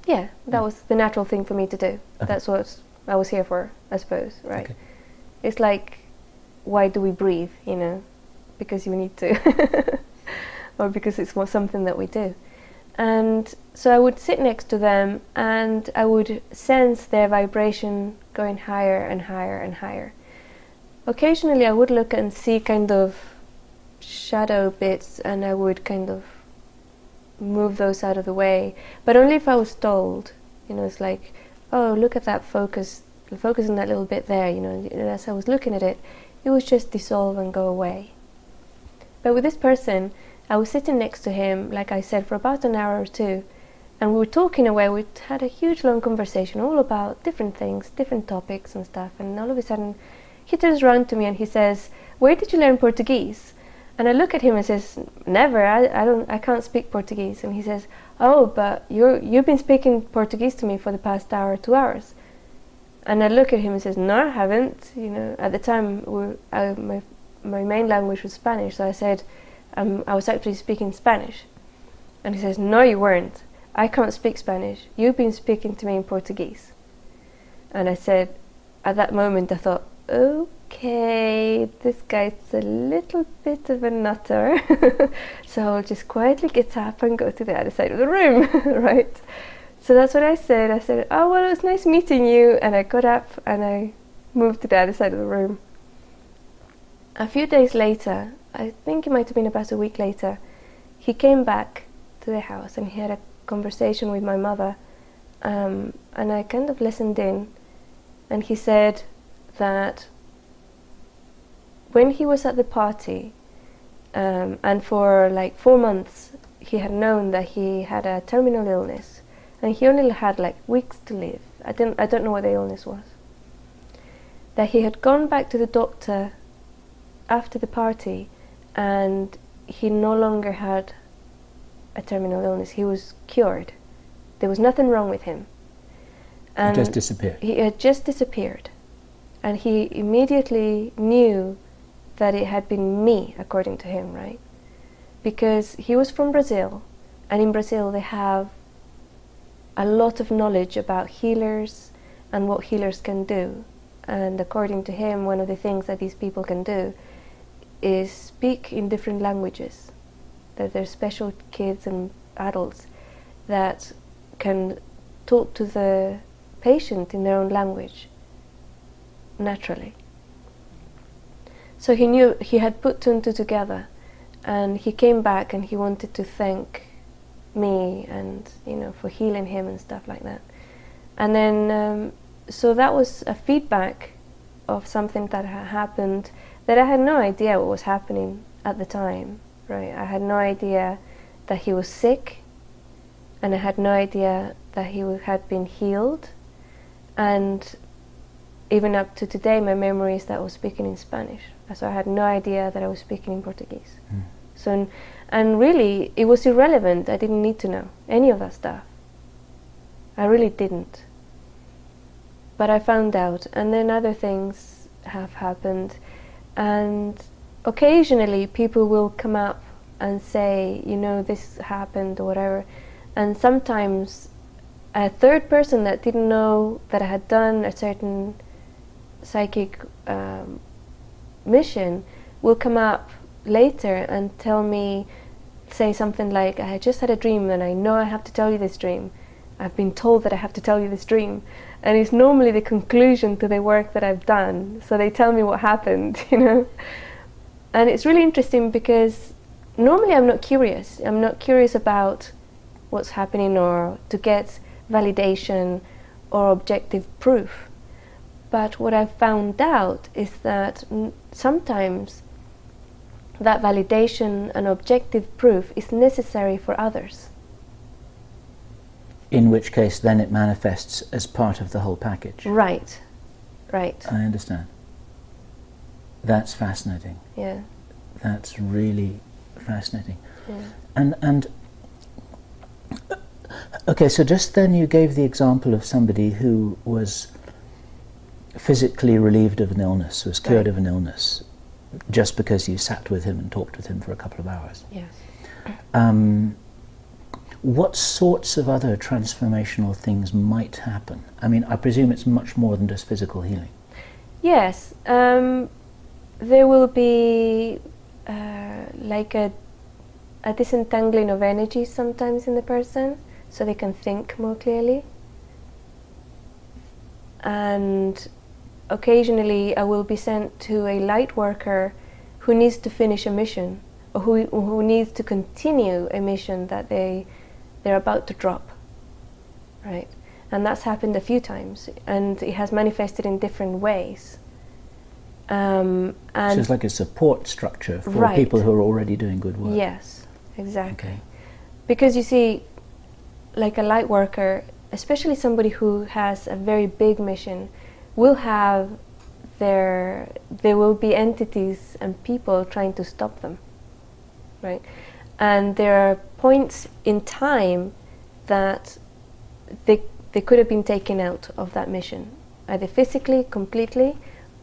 Yeah, that was the natural thing for me to do. Okay. That's what I was here for, I suppose, right? Okay. It's like, why do we breathe, you know? Because you need to. Or because it's something that we do. And so I would sit next to them and I would sense their vibration going higher and higher and higher. Occasionally I would look and see kind of shadow bits, and I would kind of move those out of the way, but only if I was told. You know, it's like, oh, look at that focus on that little bit there, you know, and as I was looking at it, it would just dissolve and go away. But with this person, I was sitting next to him, like I said, for about an hour or two, and we were talking away. We had a huge long conversation all about different things, different topics and stuff, and all of a sudden he turns around to me and he says, "Where did you learn Portuguese?" And I look at him and says, "Never, I can't speak Portuguese." And he says, "Oh, but you've been speaking Portuguese to me for the past hour, 2 hours." And I look at him and says, "No, I haven't." You know, at the time my main language was Spanish, so I said, I was actually speaking Spanish. And he says, "No, you weren't. I can't speak Spanish. You've been speaking to me in Portuguese." And I said, at that moment I thought, okay, this guy's a little bit of a nutter. So I'll just quietly get up and go to the other side of the room, right? So that's what I said. I said, "Oh, well, it was nice meeting you." And I got up and I moved to the other side of the room. A few days later, I think it might have been about a week later, he came back to the house and he had a conversation with my mother, and I kind of listened in, and he said that when he was at the party, and for like 4 months he had known that he had a terminal illness, and he only had like weeks to live. I don't know what the illness was. that he had gone back to the doctor after the party and he no longer had a terminal illness. He was cured. There was nothing wrong with him. And he just disappeared. He had just disappeared. And he immediately knew that it had been me, according to him, right? Because he was from Brazil, and in Brazil they have a lot of knowledge about healers and what healers can do. And according to him, one of the things that these people can do is speak in different languages. That there's special kids and adults that can talk to the patient in their own language, naturally. So he knew, he had put two and two together, and he came back and he wanted to thank me and, you know, for healing him and stuff like that. And then, so that was a feedback of something that had happened that I had no idea what was happening at the time, right? I had no idea that he was sick, and I had no idea that he had been healed. And even up to today, my memory is that I was speaking in Spanish. So I had no idea that I was speaking in Portuguese. So, and really, it was irrelevant. I didn't need to know any of that stuff. I really didn't. But I found out, and then other things have happened. And occasionally, people will come up and say, you know, this happened or whatever. And sometimes a third person that didn't know that I had done a certain psychic mission will come up later and tell me, say something like, I just had a dream and I know I have to tell you this dream. I've been told that I have to tell you this dream. And it's normally the conclusion to the work that I've done. So they tell me what happened, you know. And it's really interesting because normally I'm not curious. I'm not curious about what's happening or to get validation or objective proof. But what I've found out is that sometimes that validation and objective proof is necessary for others. In which case then it manifests as part of the whole package. Right, right. I understand. That's fascinating. Yeah. That's really fascinating. Yeah. And okay, so just then you gave the example of somebody who was physically relieved of an illness, was cured of an illness, just because you sat with him and talked with him for a couple of hours. Yes. What sorts of other transformational things might happen? I mean, I presume it's much more than just physical healing. Yes. There will be like a disentangling of energy sometimes in the person, so they can think more clearly. And occasionally I will be sent to a light worker who needs to finish a mission, or who needs to continue a mission that they're about to drop, right? And that's happened a few times, and it has manifested in different ways. And so it's like a support structure for people who are already doing good work. Yes, exactly. Okay. Because you see, like a light worker, especially somebody who has a very big mission, will have there will be entities and people trying to stop them, right? And there are points in time that they could have been taken out of that mission, either physically, completely,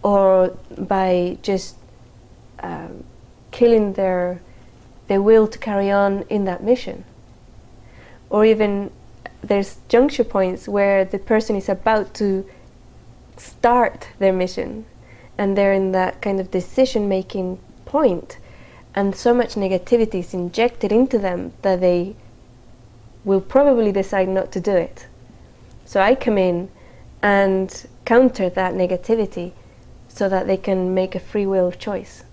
or by just killing their will to carry on in that mission. Or even there's juncture points where the person is about to start their mission, and they're in that kind of decision-making point, and so much negativity is injected into them that they will probably decide not to do it. So I come in and counter that negativity so that they can make a free will choice.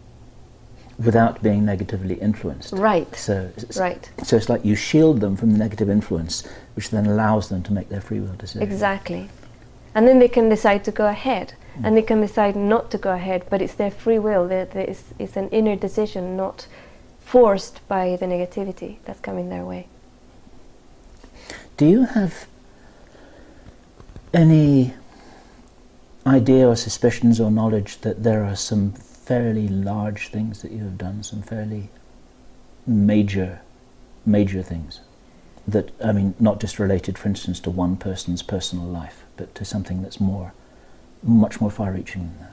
Without being negatively influenced. Right. So right. So it's like you shield them from the negative influence, which then allows them to make their free will decision. Exactly. And then they can decide to go ahead, and they can decide not to go ahead, but it's their free will. It's an inner decision, not forced by the negativity that's coming their way. Do you have any idea or suspicions or knowledge that there are some fairly large things that you have done, some fairly major things that, I mean, not just related, for instance, to one person's personal life, but to something that's much more far-reaching than that?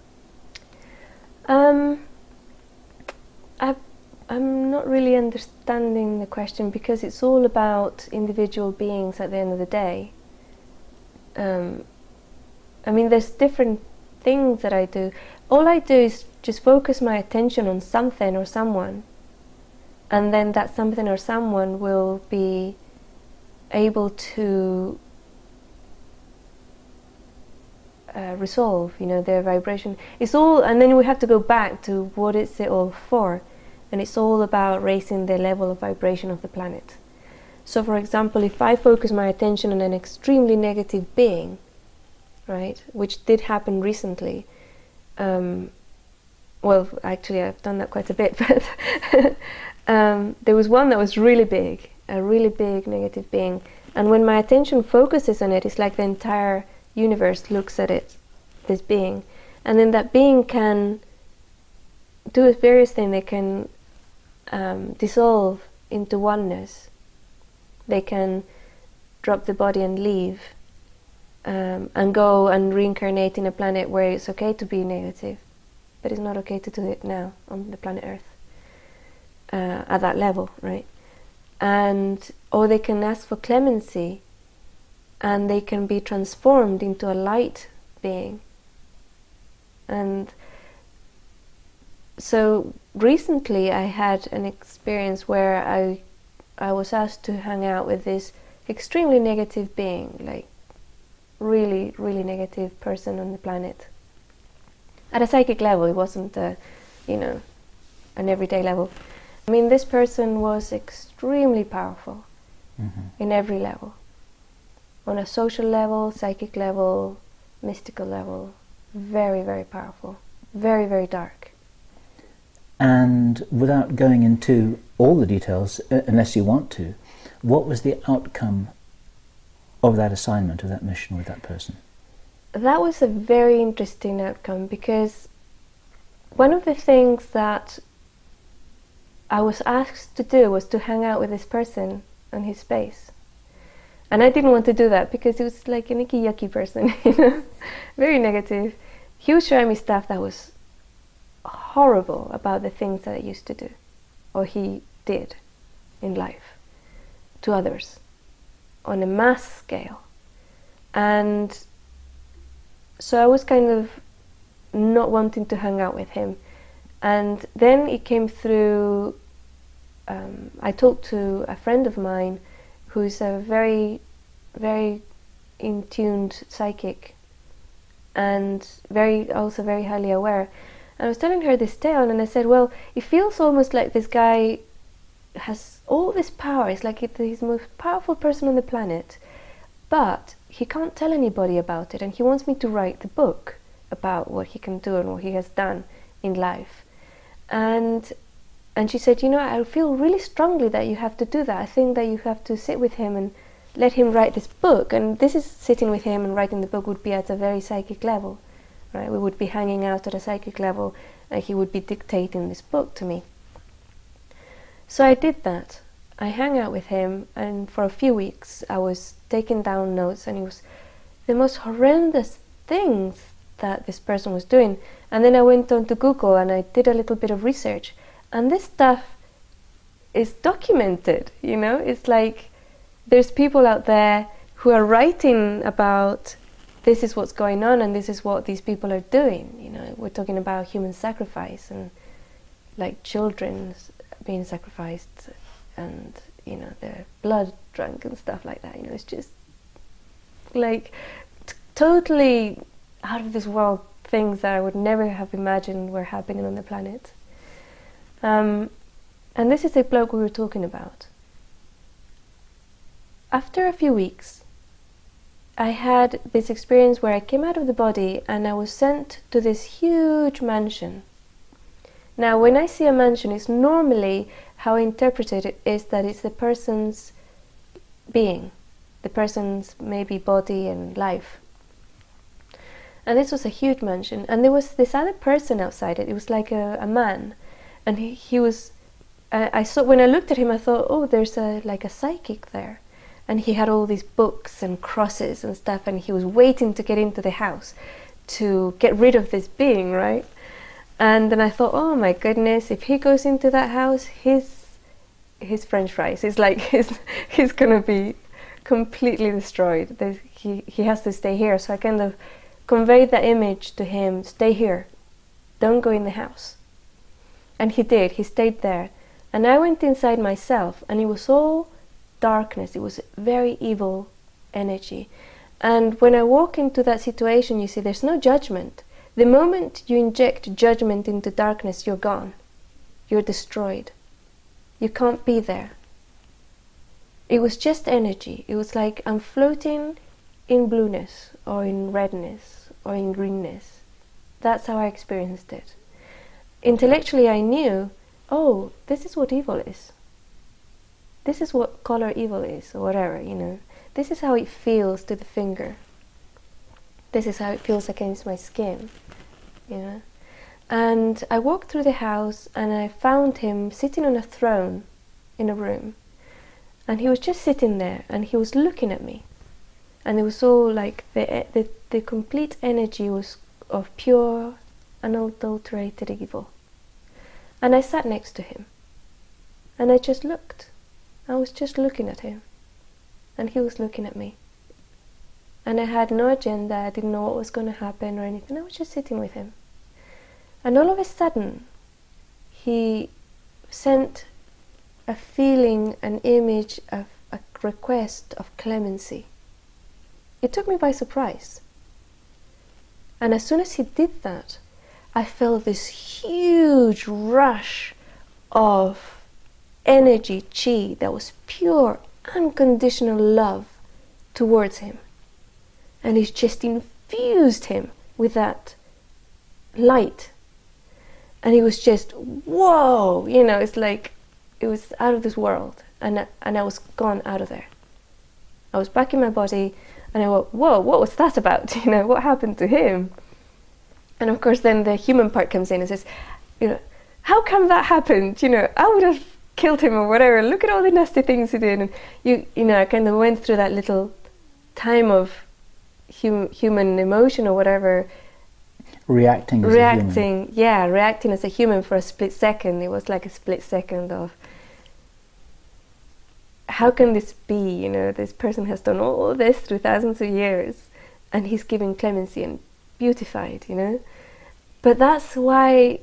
I'm not really understanding the question, because it's all about individual beings at the end of the day. I mean, there's different things that I do. All I do is just focus my attention on something or someone, and then that something or someone will be able to resolve, you know, their vibration. It's all, and then we have to go back to what is it all for, and it's all about raising the level of vibration of the planet. So, for example, if I focus my attention on an extremely negative being, right, which did happen recently, well, actually I've done that quite a bit, but there was one that was really big, a really big negative being, and when my attention focuses on it, it's like the entire universe looks at it, this being, and then that being can do various things. They can dissolve into oneness. They can drop the body and leave, and go and reincarnate in a planet where it's okay to be negative, but it's not okay to do it now on the planet Earth at that level, right? And or they can ask for clemency, and they can be transformed into a light being. And so recently I had an experience where I was asked to hang out with this extremely negative being, like really, really negative person on the planet. At a psychic level, it wasn't you know, an everyday level. I mean, this person was extremely powerful in every level. On a social level, psychic level, mystical level, very, very powerful, very, very dark. And without going into all the details, unless you want to, what was the outcome of that assignment, of that mission with that person? That was a very interesting outcome, because one of the things that I was asked to do was to hang out with this person on his space. And I didn't want to do that because he was like an icky yucky person, you know, very negative. He would show me stuff that was horrible about the things that I used to do, or he did in life, to others, on a mass scale. And so I was kind of not wanting to hang out with him. And then it came through, I talked to a friend of mine who's a very, very in-tuned psychic, and also very highly aware. And I was telling her this tale, and I said, well, it feels almost like this guy has all this power. It's like he's the most powerful person on the planet, but he can't tell anybody about it, and he wants me to write the book about what he can do and what he has done in life. And she said, you know, I feel really strongly that you have to do that. I think that you have to sit with him and let him write this book. And this is sitting with him and writing the book would be at a very psychic level, right? We would be hanging out at a psychic level, and he would be dictating this book to me. So I did that. I hung out with him, and for a few weeks I was taking down notes, and it was the most horrendous things that this person was doing. And then I went on to Google and I did a little bit of research, and this stuff is documented, you know. It's like there's people out there who are writing about this is what's going on and this is what these people are doing, you know. We're talking about human sacrifice and like children being sacrificed, and you know, their blood drunk and stuff like that, you know. It's just like totally out of this world things that I would never have imagined were happening on the planet. And this is the bloke we were talking about. After a few weeks, I had this experience where I came out of the body and I was sent to this huge mansion. Now, when I see a mansion, it's normally how I interpret it is that it's the person's being, the person's maybe body and life. And this was a huge mansion, and there was this other person outside it. It was like a man, and he was. I saw, when I looked at him, I thought, oh, there's like a psychic there, and he had all these books and crosses and stuff, and he was waiting to get into the house to get rid of this being, right? And then I thought, oh my goodness, if he goes into that house, his French fries, it's like he's gonna be completely destroyed. He has to stay here. So I kind of conveyed that image to him: stay here, don't go in the house. And he did. He stayed there, and I went inside myself, and it was all darkness. It was very evil energy. And when I walk into that situation, you see, there's no judgment. The moment you inject judgment into darkness, you're gone. You're destroyed. You can't be there. It was just energy. It was like I'm floating in blueness, or in redness, or in greenness. That's how I experienced it. Intellectually, I knew, oh, this is what evil is. This is what color evil is, or whatever, you know. This is how it feels to the finger. This is how it feels against my skin, you know. And I walked through the house, and I found him sitting on a throne in a room. And he was just sitting there, and he was looking at me. And it was all like the complete energy was of pure, unadulterated evil. And I sat next to him, and I just looked. I was just looking at him, and he was looking at me. And I had no agenda. I didn't know what was going to happen or anything. I was just sitting with him. And all of a sudden, he sent a feeling, an image of a request of clemency. It took me by surprise. And as soon as he did that, I felt this huge rush of energy, chi, that was pure, unconditional love towards him. And it just infused him with that light. And it was just, whoa, you know, it's like, it was out of this world. And I was gone out of there. I was back in my body, and I went, whoa, what was that about? You know, what happened to him? And of course then the human part comes in and says, you know, how come that happened? You know, I would have killed him or whatever. Look at all the nasty things he did. And you know, I kind of went through that little time of human emotion or whatever. Reacting as a human. Yeah, reacting as a human for a split second. It was like a split second of, how can this be? You know, this person has done all this through thousands of years, and he's giving clemency and beautified, you know. But that's why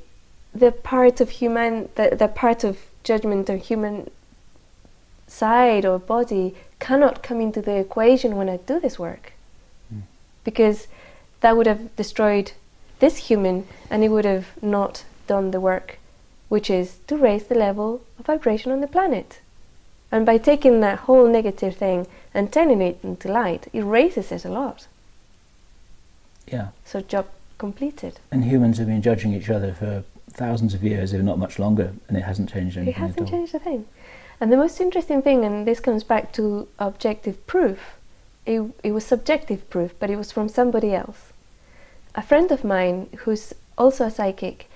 the part of the part of judgment or human side or body cannot come into the equation when I do this work, because that would have destroyed this human, and it would have not done the work, which is to raise the level of vibration on the planet. And by taking that whole negative thing and turning it into light, it raises it a lot. Yeah. So job completed. And humans have been judging each other for thousands of years, if not much longer, and it hasn't changed anything at all. It hasn't changed a thing. And the most interesting thing, and this comes back to objective proof, it was subjective proof, but it was from somebody else. A friend of mine, who's also a psychic,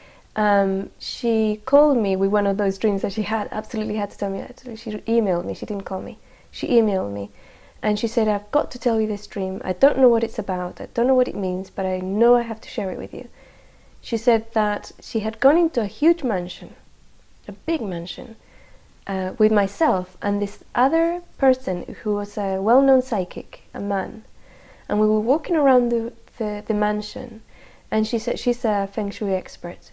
she called me with one of those dreams that she absolutely had to tell me. She emailed me, she didn't call me. She emailed me, and she said, I've got to tell you this dream. I don't know what it's about, I don't know what it means, but I know I have to share it with you. She said that she had gone into a huge mansion, a big mansion, with myself and this other person who was a well-known psychic, a man. And we were walking around the mansion, and she said she's a feng shui expert.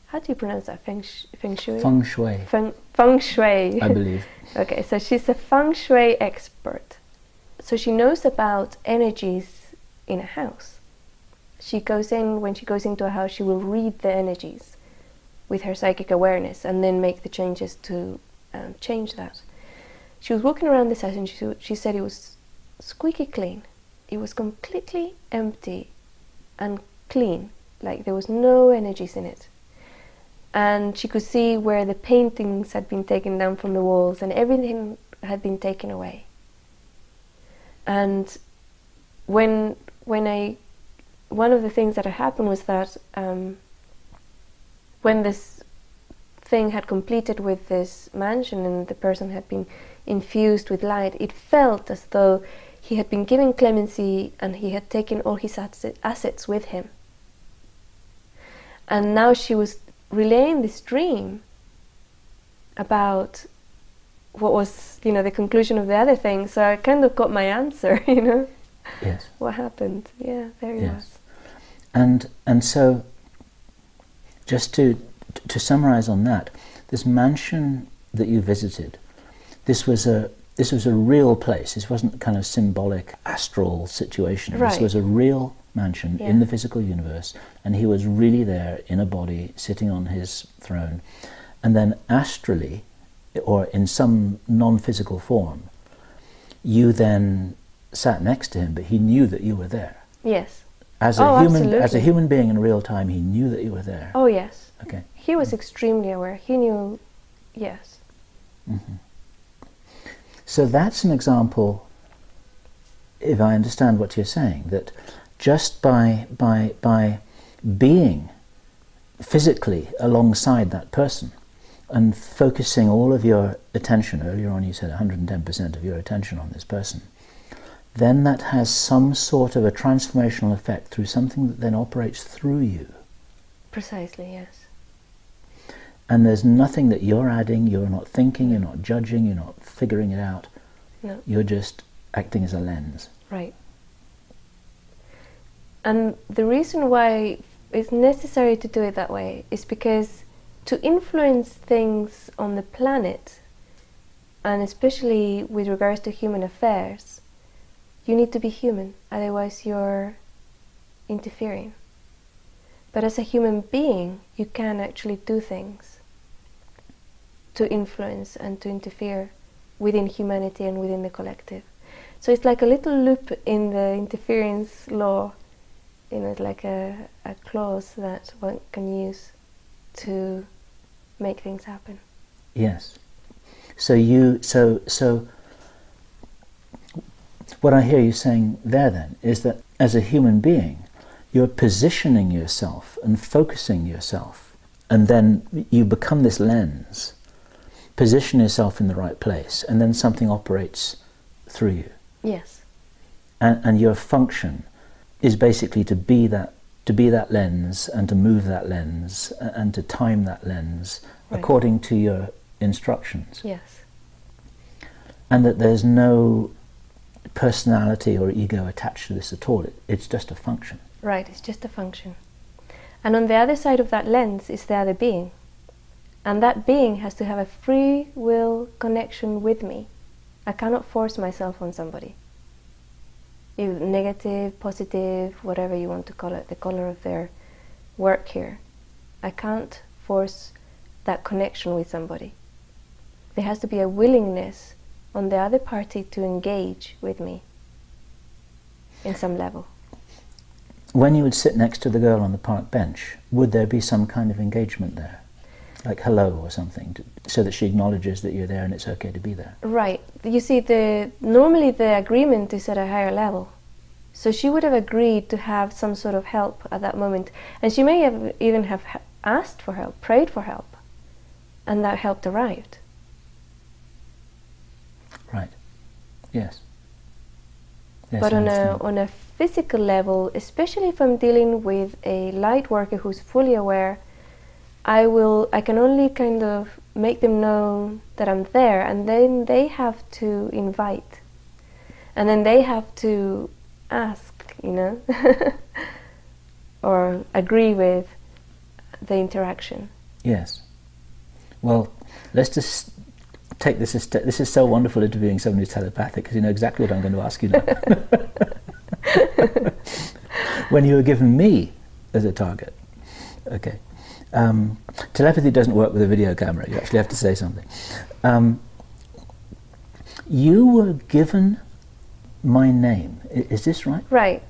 How do you pronounce that? Feng shui? Feng shui. Feng shui. I believe. Okay, so she's a feng shui expert. So she knows about energies in a house. She goes in, when she goes into a house, she will read the energies with her psychic awareness and then make the changes to change that. She was walking around this house, and she said it was squeaky clean. It was completely empty and clean, like there was no energies in it. And she could see where the paintings had been taken down from the walls, and everything had been taken away. And when one of the things that had happened was that when this thing had completed with this mansion and the person had been infused with light, it felt as though he had been given clemency and he had taken all his assets with him. And now she was relaying this dream about what was, the conclusion of the other thing. So I kind of got my answer, Yes. What happened. Yeah, there he was. And so, just to summarize on that, this mansion that you visited, this was a real place. This wasn't kind of symbolic astral situation. Right. This was a real mansion in the physical universe, and he was really there in a body, sitting on his throne. And then astrally, or in some non-physical form, you then sat next to him, but he knew that you were there. Yes. As a human being in real time, he knew that you were there. Oh, yes. Okay. He was extremely aware. He knew, yes. Mm-hmm. So that's an example, if I understand what you're saying, that just by being physically alongside that person and focusing all of your attention, earlier on you said 110% of your attention on this person, then that has some sort of a transformational effect through something that then operates through you. Precisely, yes. And there's nothing that you're adding, you're not thinking, you're not judging, you're not figuring it out. No. You're just acting as a lens. Right. And the reason why it's necessary to do it that way is because to influence things on the planet, and especially with regards to human affairs, you need to be human, otherwise you're interfering. But as a human being, you can actually do things to influence and to interfere within humanity and within the collective. So it's like a little loop in the interference law, it's like a clause that one can use to make things happen. Yes. So what I hear you saying there then is that as a human being, you're positioning yourself and focusing yourself, and then you become this lens, position yourself in the right place, and then something operates through you. Yes. And your function is basically to be that lens, and to move that lens, and to time that lens according to your instructions. Yes. And that there's no personality or ego attached to this at all. It's just a function. Right, it's just a function. And on the other side of that lens is the other being. And that being has to have a free will connection with me. I cannot force myself on somebody. Negative, positive, whatever you want to call it, the color of their work here. I can't force that connection with somebody. There has to be a willingness on the other party to engage with me in some level. When you would sit next to the girl on the park bench, would there be some kind of engagement there? Like hello or something, so that she acknowledges that you're there and it's okay to be there? Right. You see, normally the agreement is at a higher level. So she would have agreed to have some sort of help at that moment. And she may have even have asked for help, prayed for help. And that help arrived. Right. Yes. Yes, but on a physical level, especially if I'm dealing with a light worker who's fully aware, I can only kind of make them know that I'm there, and then they have to invite. And then they have to ask, or agree with the interaction. Yes. Well, let's just take this as this is so wonderful interviewing someone who's telepathic, because you know exactly what I'm going to ask you now. When you were given me as a target, okay. Telepathy doesn't work with a video camera. You actually have to say something. You were given my name. Is this right? Right.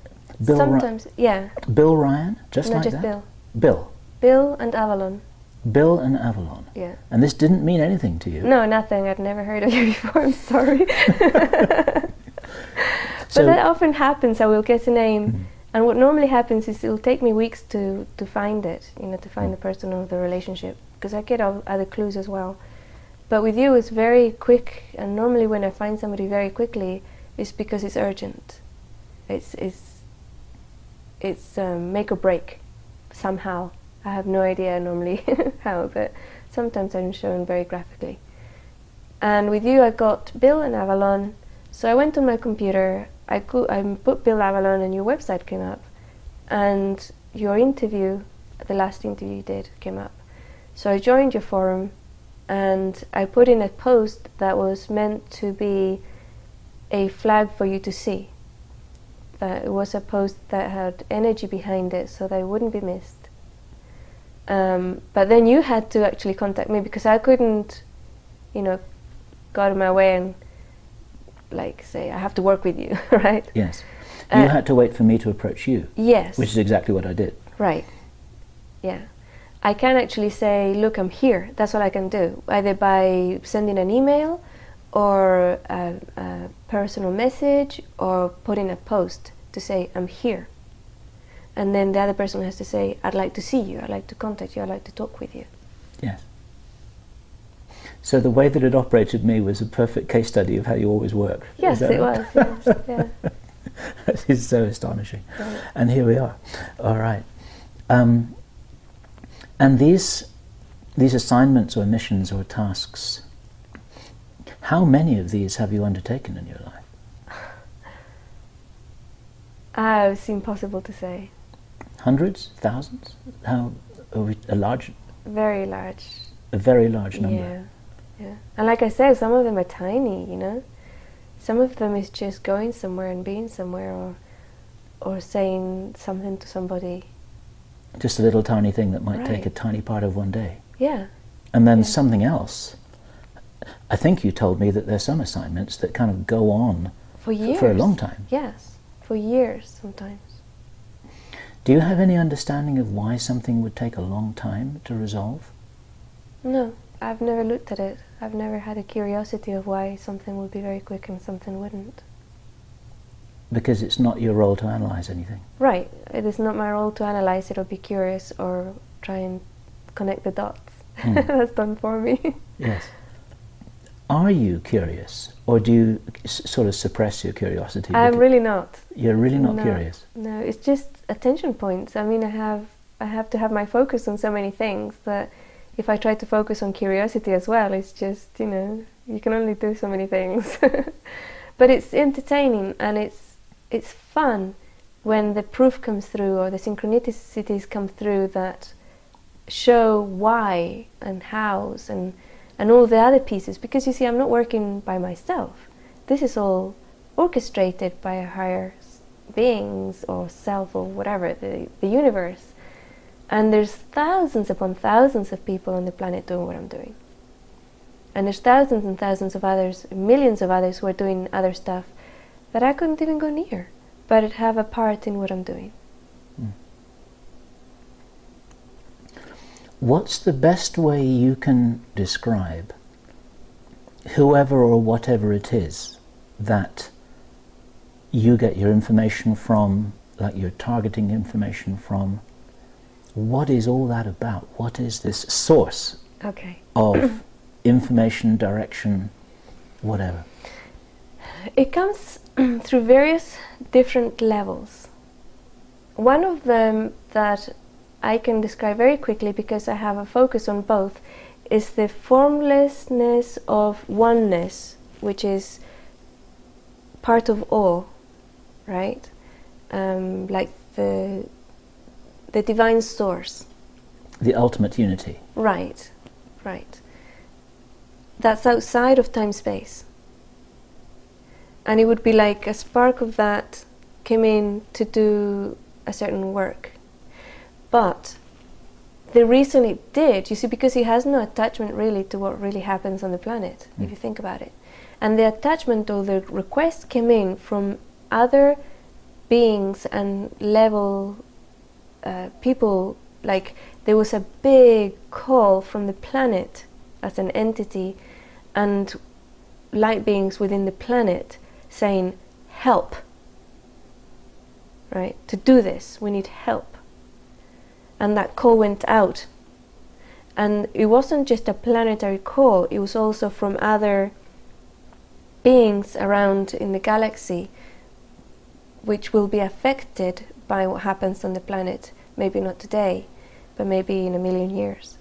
Bill Sometimes, yeah. Bill Ryan? Just no, like just that? Bill. Bill. Bill and Avalon. Bill and Avalon. Yeah. And this didn't mean anything to you? No, nothing. I'd never heard of you before. I'm sorry. But that often happens. I will get a name, and what normally happens is it will take me weeks to find it, to find the person or the relationship, because I get other clues as well. But with you, it's very quick, and normally when I find somebody very quickly, it's because it's urgent. It's make or break, somehow. I have no idea normally how, but sometimes I'm shown very graphically. And with you, I got Bill and Avalon. So I went on my computer, I put Bill Avalon, and your website came up. And your interview, the last interview you did, came up. So I joined your forum, and I put in a post that was meant to be a flag for you to see. That it was a post that had energy behind it, so that it wouldn't be missed. But then you had to actually contact me, because I couldn't, go out of my way and say, I have to work with you, right? Yes. You had to wait for me to approach you. Yes. Which is exactly what I did. Right. Yeah. I can actually say, look, I'm here. That's what I can do, either by sending an email or a personal message, or putting a post to say, I'm here. And then the other person has to say, I'd like to see you, I'd like to contact you, I'd like to talk with you. Yes. So the way that it operated me was a perfect case study of how you always work. Yes, it was. Yes, yeah. That is so astonishing. Right. And here we are. All right. And these assignments or missions or tasks, how many of these have you undertaken in your life? It's impossible to say. Hundreds? Thousands? How are we? Very large. A very large number. Yeah, yeah. And like I said, some of them are tiny, Some of them is just going somewhere and being somewhere, or saying something to somebody. Just a little tiny thing that might Right. take a tiny part of one day. Yeah. And then Yeah. something else. I think you told me that there's some assignments that kind of go on For years. for a long time. Yes, for years sometimes. Do you have any understanding of why something would take a long time to resolve? No, I've never looked at it. I've never had a curiosity of why something would be very quick and something wouldn't. Because it's not your role to analyze anything. Right. It is not my role to analyze it or be curious or try and connect the dots. That's done for me. Yes. Are you curious, or do you sort of suppress your curiosity? I'm really not. You're really not No. curious? No, it's just attention points. I mean, I have to have my focus on so many things that if I try to focus on curiosity as well, it's just, you can only do so many things. But it's entertaining, and it's fun when the proof comes through, or the synchronicities come through that show why and hows and all the other pieces. Because you see, I'm not working by myself. This is all orchestrated by a higher beings or self or whatever, the universe. And there's thousands upon thousands of people on the planet doing what I'm doing. And there's thousands and thousands of others, millions of others who are doing other stuff that I couldn't even go near, but it have a part in what I'm doing. What's the best way you can describe whoever or whatever it is that you get your information from, like you're targeting information from? What is all that about? What is this source of information, direction, whatever? It comes through various different levels. One of them that I can describe very quickly, because I have a focus on both, is the formlessness of oneness, which is part of all, right? Like the divine source. The ultimate unity. Right, right. That's outside of time-space. And it would be like a spark of that came in to do a certain work. But the reason it did, you see, because it has no attachment really to what really happens on the planet, if you think about it. And the attachment or the request came in from other beings and level people. Like there was a big call from the planet as an entity and light beings within the planet saying, help, right? To do this, we need help. And that call went out. And it wasn't just a planetary call, it was also from other beings around in the galaxy, which will be affected by what happens on the planet, maybe not today, but maybe in 1,000,000 years.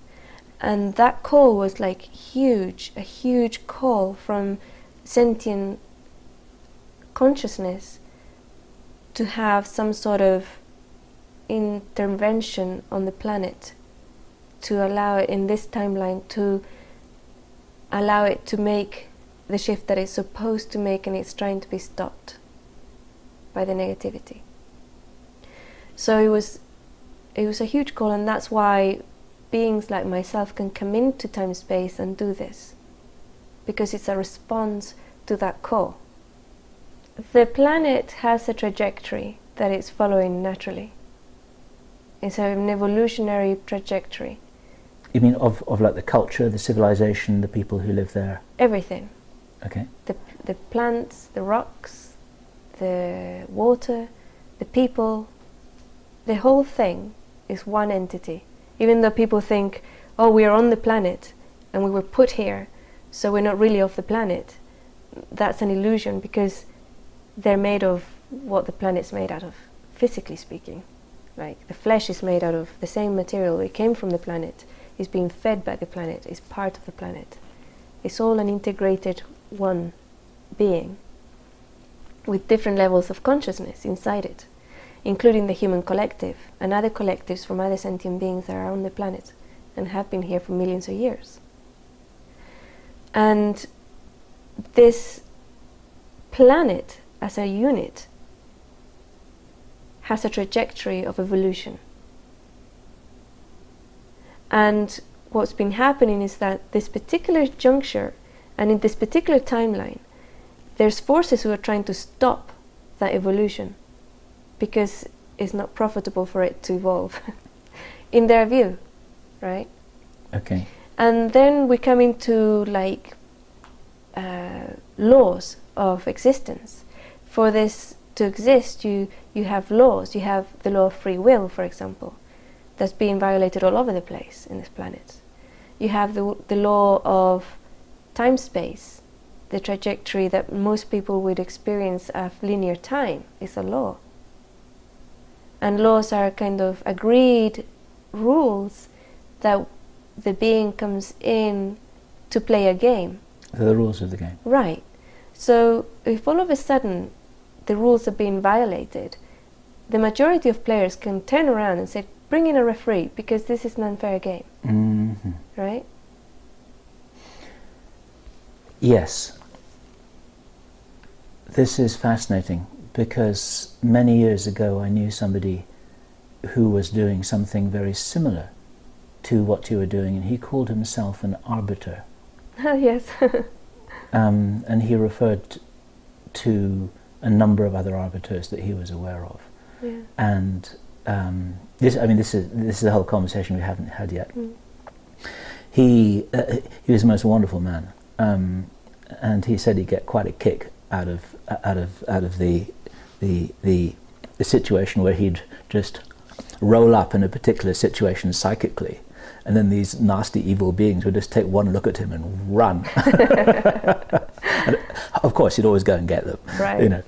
And that call was like huge, a huge call from sentient consciousness to have some sort of intervention on the planet, to allow it in this timeline, to allow it to make the shift that it's supposed to make, and it's trying to be stopped by the negativity. So it was a huge call, and that's why beings like myself can come into time-space and do this, because it's a response to that call. The planet has a trajectory that it's following naturally. It's an evolutionary trajectory. You mean of like the culture, the civilization, the people who live there? Everything. Okay. The plants, the rocks, the water, the people, the whole thing is one entity. Even though people think, oh, we are on the planet and we were put here, so we're not really off the planet. That's an illusion, because they're made of what the planet's made out of, physically speaking. Like the flesh is made out of the same material. It came from the planet, is being fed by the planet, is part of the planet. It's all an integrated one being with different levels of consciousness inside it, including the human collective and other collectives from other sentient beings that are on the planet and have been here for millions of years. And this planet as a unit has a trajectory of evolution. And what's been happening is that this particular juncture and in this particular timeline, there's forces who are trying to stop that evolution because it's not profitable for it to evolve in their view, right? Okay. And then we come into like laws of existence. For this to exist, you have laws. You have the law of free will, for example, that's being violated all over the place in this planet. You have the law of time-space, the trajectory that most people would experience of linear time is a law. And laws are kind of agreed rules that the being comes in to play a game. The rules of the game. Right. So if all of a sudden the rules are being violated, the majority of players can turn around and say, bring in a referee, because this is an unfair game. Mm-hmm. Right? Yes. This is fascinating, because many years ago I knew somebody who was doing something very similar to what you were doing, and he called himself an arbiter. Yes. And he referred to a number of other arbiters that he was aware of. Yeah. And this is a whole conversation we haven't had yet. Mm. He was the most wonderful man, and he said he'd get quite a kick out of the situation where he'd just roll up in a particular situation psychically, and then these nasty evil beings would just take one look at him and run. And of course, you'd always go and get them. Right. You know,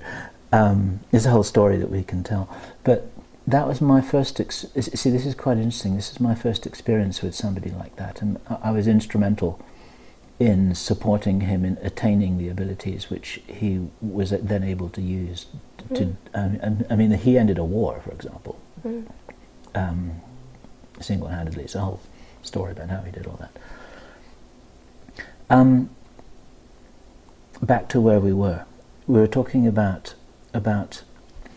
there's a whole story that we can tell. But that was my first. See, this is quite interesting. This is my first experience with somebody like that, and I was instrumental in supporting him in attaining the abilities which he was then able to use. I mean, he ended a war, for example, single-handedly. It's a whole story about how he did all that. Back to where we were talking about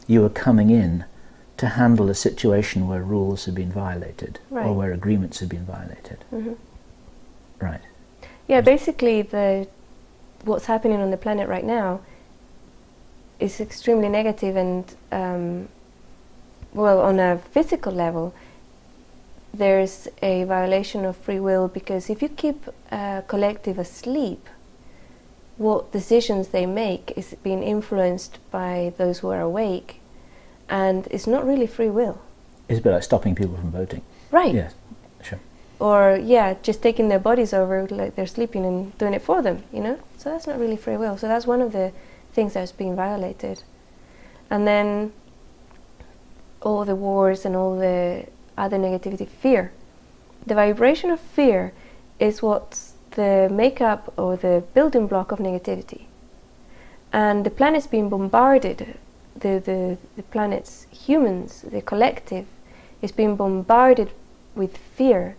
you were coming in to handle a situation where rules had been violated, right, or where agreements had been violated. Mm-hmm. Right. Yeah, basically what's happening on the planet right now is extremely negative, and well, on a physical level, there's a violation of free will, because if you keep a collective asleep, what decisions they make is being influenced by those who are awake, and it's not really free will. It's a bit like stopping people from voting. Right. Yes, sure. Or, yeah, just taking their bodies over like they're sleeping and doing it for them, you know? So that's not really free will. So that's one of the things that's being violated. And then all the wars and all the other negativity, fear. The vibration of fear is what's the makeup or the building block of negativity. And the planet's being bombarded, the planet's humans, the collective, is being bombarded with fear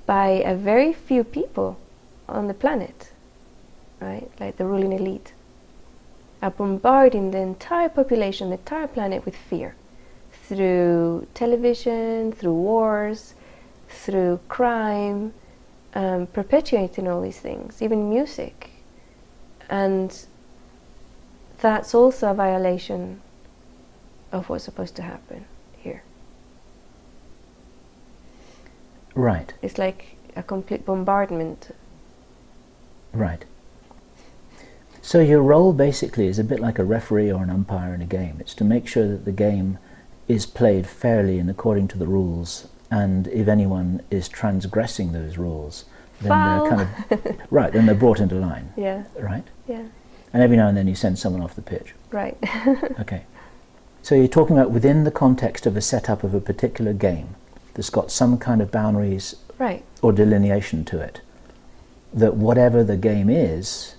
by a very few people on the planet, right? Like the ruling elite are bombarding the entire population, the entire planet with fear through television, through wars, through crime, perpetuating all these things, even music. And that's also a violation of what's supposed to happen here. Right. It's like a complete bombardment. Right. So your role basically is a bit like a referee or an umpire in a game. It's to make sure that the game is played fairly and according to the rules, and if anyone is transgressing those rules, then Foul. they're kind of right. Then they're brought into line. Yeah. Right. Yeah. And every now and then you send someone off the pitch. Right. Okay. So you're talking about within the context of a setup of a particular game that's got some kind of boundaries Right. or delineation to it, that whatever the game is,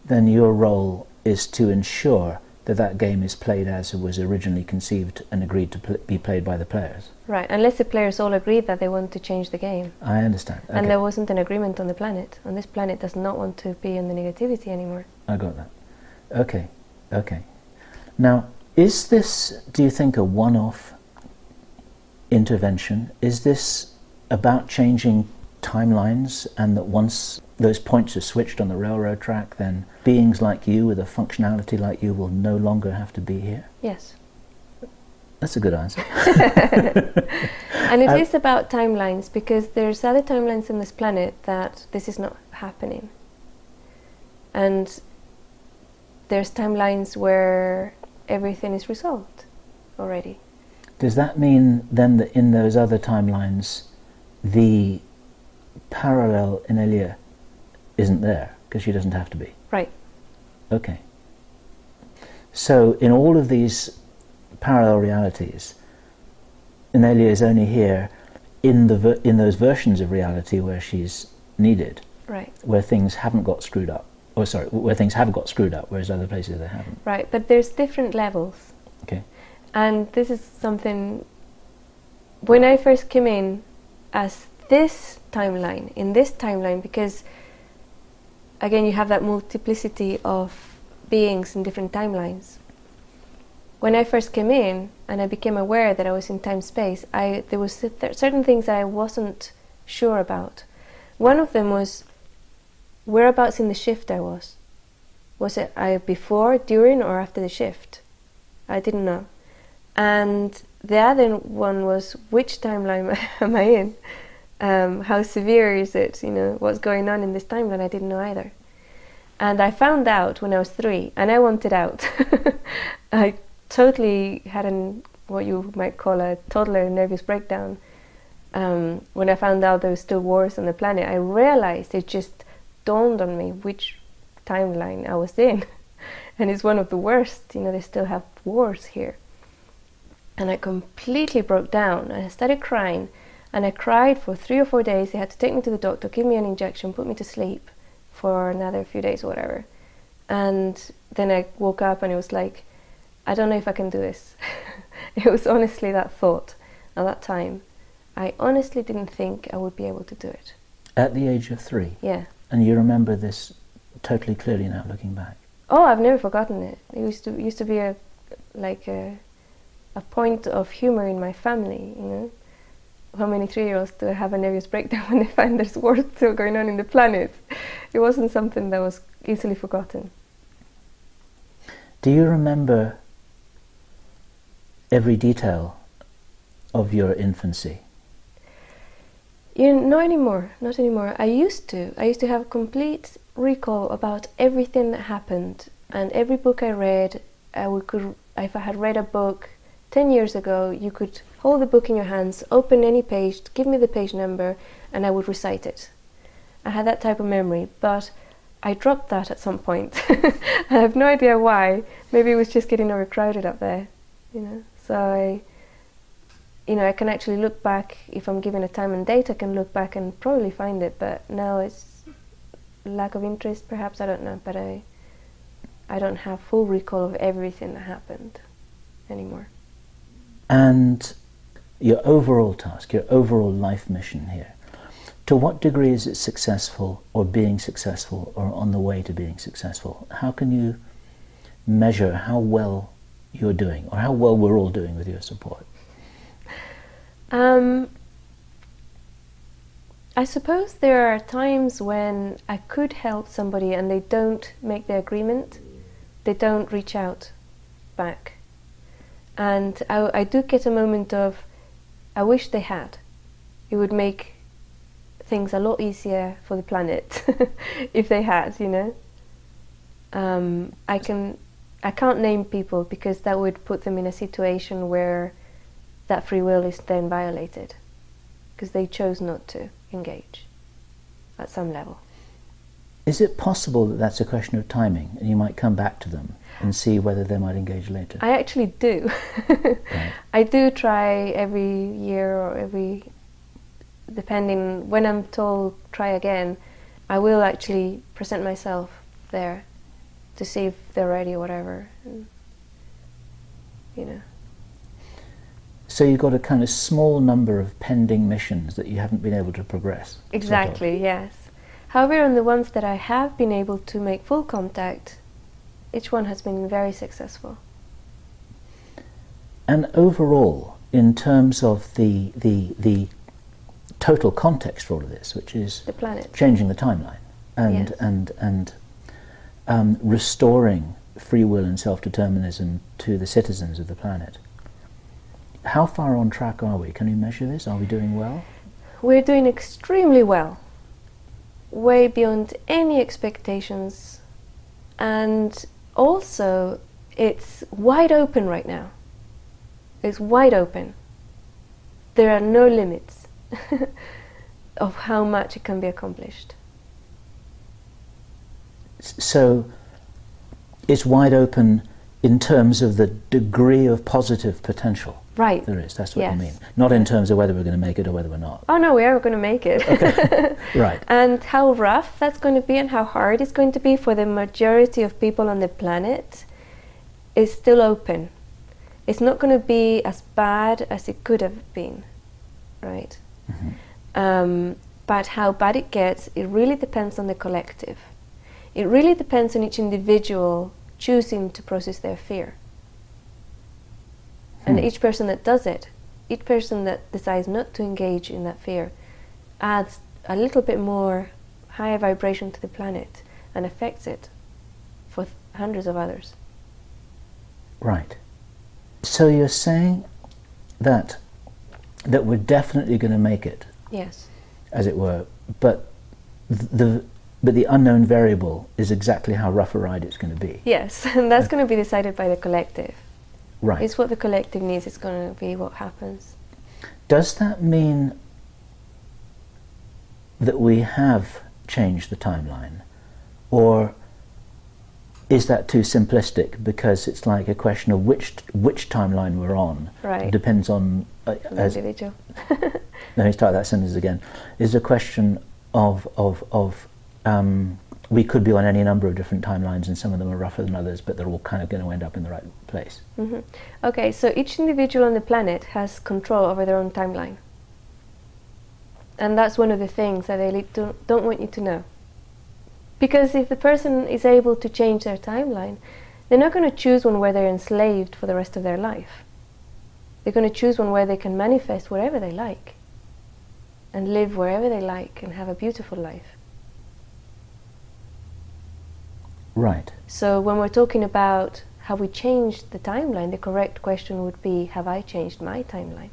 then your role is to ensure that that game is played as it was originally conceived and agreed to be played by the players. Right, unless the players all agreed that they want to change the game. I understand. Okay. And there wasn't an agreement on the planet. And this planet does not want to be in the negativity anymore. I got that. Okay, okay. Now, is this, do you think, a one-off intervention? Is this about changing timelines, and that once those points are switched on the railroad track, then beings like you with a functionality like you will no longer have to be here? Yes. That's a good answer. And it is about timelines, because there's other timelines in this planet that this is not happening. And there's timelines where everything is resolved already. Does that mean then that in those other timelines the parallel Inelia isn't there, because she doesn't have to be? Right. Okay. So in all of these parallel realities, Inelia is only here in those versions of reality where she's needed, Right. where things haven't got screwed up, or sorry, where things have got screwed up, whereas other places they haven't. Right, but there's different levels. Okay. And this is something, when I first came in as this timeline, in this timeline, because again you have that multiplicity of beings in different timelines. When I first came in and I became aware that I was in time-space, there was certain things I wasn't sure about. One of them was whereabouts in the shift I was. Was it before, during, or after the shift? I didn't know. And the other one was, which timeline am I in? How severe is it? You know, what's going on in this timeline? I didn't know either. And I found out when I was 3, and I wanted out. I totally had what you might call a toddler nervous breakdown. When I found out there were still wars on the planet, I realized, it just dawned on me which timeline I was in. And it's one of the worst, you know, they still have wars here. And I completely broke down, and I started crying, and I cried for 3 or 4 days. They had to take me to the doctor, give me an injection, put me to sleep for another few days or whatever. And then I woke up and it was like, I don't know if I can do this. It was honestly that thought at that time. I honestly didn't think I would be able to do it. At the age of 3? Yeah. And you remember this totally clearly now, looking back? Oh, I've never forgotten it. It used to be a point of humor in my family, you know. How many 3-year-olds do have a nervous breakdown when they find there's war still going on in the planet? It wasn't something that was easily forgotten. Do you remember every detail of your infancy? Not anymore. Not anymore. I used to have complete recall about everything that happened, and every book I read, if I had read a book 10 years ago, you could hold the book in your hands, open any page, give me the page number, and I would recite it. I had that type of memory, but I dropped that at some point. I have no idea why. Maybe it was just getting overcrowded up there, you know. So I can actually look back, if I'm given a time and date, I can look back and probably find it, but now it's lack of interest, perhaps, I don't know, but I don't have full recall of everything that happened anymore. And your overall task, your overall life mission here, to what degree is it successful, or being successful, or on the way to being successful? How can you measure how well you're doing, or how well we're all doing with your support? I suppose there are times when I could help somebody and they don't make the agreement, they don't reach out back. And I do get a moment of, I wish they had. It would make things a lot easier for the planet if they had, you know. I can't name people because that would put them in a situation where that free will is then violated because they chose not to engage at some level. Is it possible that that's a question of timing and you might come back to them and see whether they might engage later? I actually do. Right. I do try every year or depending, when I'm told try again, I will actually present myself there to see if they're ready or whatever, and, you know. So you've got a kind of small number of pending missions that you haven't been able to progress. Exactly, sort of. yes. However, on the ones that I have been able to make full contact, each one has been very successful. And overall, in terms of the total context for all of this, which is the planet, changing the timeline and yes. and restoring free will and self-determinism to the citizens of the planet, how far on track are we? Can we measure this? Are we doing well? We're doing extremely well, way beyond any expectations, and also it's wide open right now. It's wide open. There are no limits of how much it can be accomplished. So it's wide open in terms of the degree of positive potential. Right. There is, that's what yes. you mean. Not in terms of whether we're going to make it or whether we're not. Oh no, we are going to make it. Okay. Right. And how rough that's going to be and how hard it's going to be for the majority of people on the planet is still open. It's not going to be as bad as it could have been, right? Mm-hmm. But how bad it gets, it really depends on the collective. It really depends on each individual choosing to process their fear. And each person that does it, each person that decides not to engage in that fear, adds a little bit more higher vibration to the planet and affects it for hundreds of others. Right. So you're saying that we're definitely going to make it. Yes. As it were, but the unknown variable is exactly how rough a ride it's going to be. Yes, and that's going to be decided by the collective. Right. It's what the collective needs, it's going to be what happens. Does that mean that we have changed the timeline? Or is that too simplistic because it's like a question of which timeline we're on? Right. It depends on... the individual. Let me start that sentence again. Is a question of we could be on any number of different timelines and some of them are rougher than others, but they're all kind of going to end up in the right place. Mm-hmm. Okay, so each individual on the planet has control over their own timeline. And that's one of the things that they don't want you to know. Because if the person is able to change their timeline, they're not going to choose one where they're enslaved for the rest of their life. They're going to choose one where they can manifest wherever they like and live wherever they like and have a beautiful life. Right. So when we're talking about have we changed the timeline, the correct question would be, have I changed my timeline?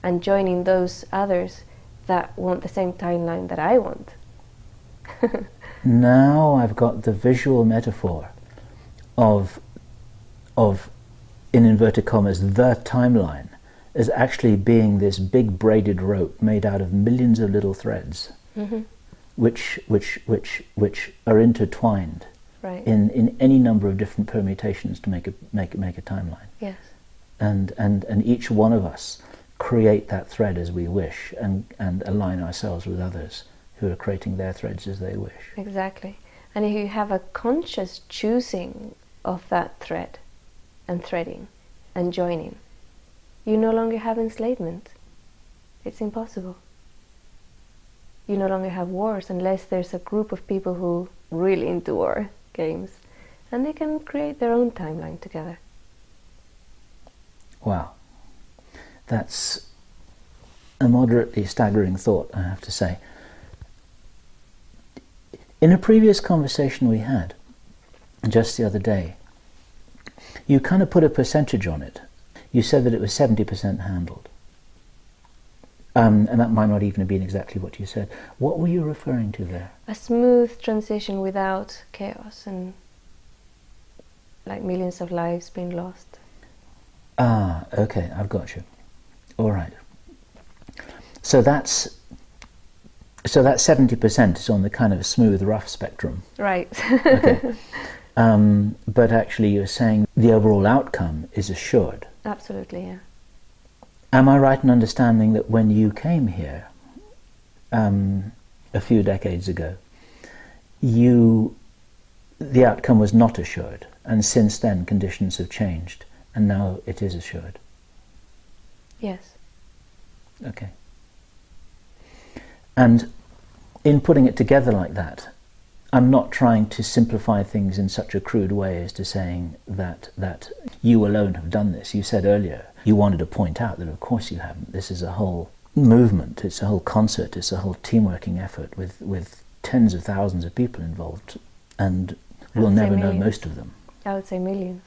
And joining those others that want the same timeline that I want. Now I've got the visual metaphor of in inverted commas, the timeline as actually being this big braided rope made out of millions of little threads, which are intertwined in any number of different permutations to make a timeline. Yes. And each one of us create that thread as we wish, and align ourselves with others who are creating their threads as they wish. Exactly. And if you have a conscious choosing of that thread and threading and joining, you no longer have enslavement. It's impossible. You no longer have wars unless there's a group of people who really into war games, and they can create their own timeline together. Wow. That's a moderately staggering thought, I have to say. In a previous conversation we had just the other day, you kind of put a percentage on it. You said that it was 70% handled. And that might not even have been exactly what you said. What were you referring to there? A smooth transition without chaos and like millions of lives being lost. Ah, okay, I've got you. All right. So that 70% is on the kind of smooth, rough spectrum. Right. Okay. But actually you're saying the overall outcome is assured. Absolutely, yeah. Am I right in understanding that when you came here a few decades ago, the outcome was not assured, and since then conditions have changed, and now it is assured? Yes. Okay. And in putting it together like that, I'm not trying to simplify things in such a crude way as to saying that you alone have done this. You said earlier you wanted to point out that of course you haven't. This is a whole movement, it's a whole concert, it's a whole team-working effort with tens of thousands of people involved, and we'll never know most of them. I would say millions.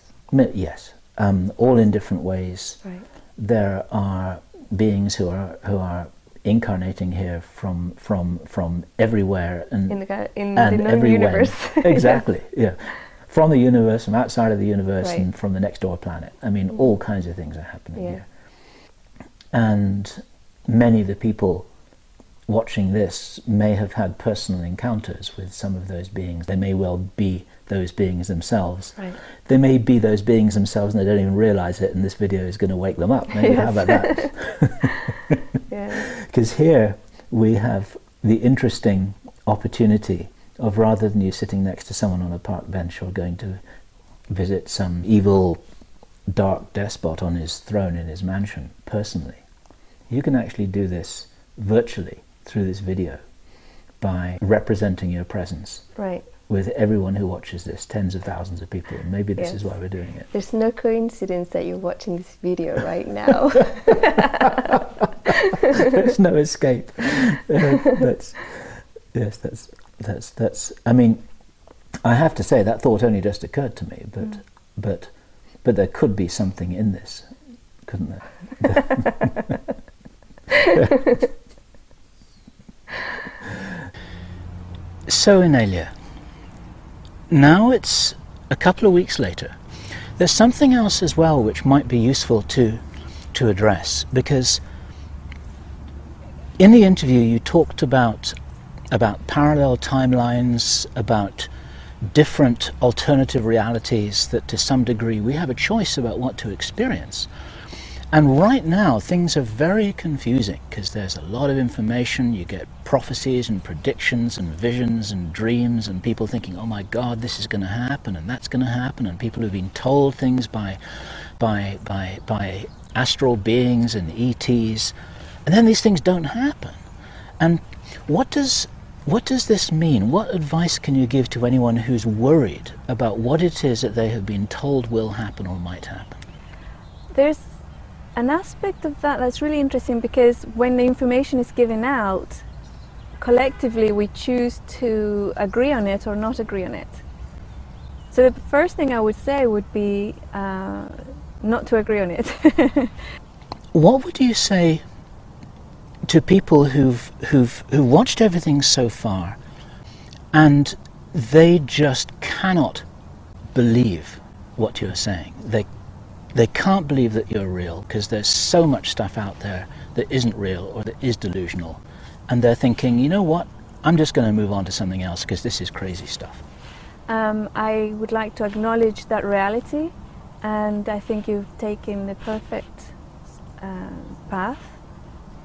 Yes, all in different ways. Right. There are beings who are incarnating here from everywhere and in and the everywhere. universe. Exactly. Yeah, from the universe, from outside of the universe, Right. and from the next door planet. I mean, all kinds of things are happening Yeah. here. And many of the people watching this may have had personal encounters with some of those beings. They may well be those beings themselves. Right. They may be those beings themselves and they don't even realize it, and this video is going to wake them up. Maybe. How about that? Yeah. Because here we have the interesting opportunity of, rather than you sitting next to someone on a park bench or going to visit some evil dark despot on his throne in his mansion personally, you can actually do this virtually through this video by representing your presence. Right. With everyone who watches this, tens of thousands of people, and maybe this is why we're doing it. There's no coincidence that you're watching this video right now. There's no escape. That's. I mean, I have to say that thought only just occurred to me, but there could be something in this, couldn't there? So, Inelia, now it's a couple of weeks later. There's something else as well which might be useful to address, because in the interview you talked about parallel timelines, about different alternative realities, that to some degree we have a choice about what to experience. And right now things are very confusing because there's a lot of information. You get prophecies and predictions and visions and dreams, and people thinking, oh my God, this is going to happen and that's going to happen, and people who've been told things by astral beings and ETs, and then these things don't happen. And what does this mean? What advice can you give to anyone who's worried about what it is that they have been told will happen or might happen? There's an aspect of that that's really interesting, because when the information is given out, collectively we choose to agree on it or not agree on it. So the first thing I would say would be not to agree on it. What would you say to people who've watched everything so far and they just cannot believe what you're saying? they can't believe that you're real because there's so much stuff out there that isn't real or that is delusional, and they're thinking, you know what, I'm just going to move on to something else because this is crazy stuff. I would like to acknowledge that reality, and I think you've taken the perfect path,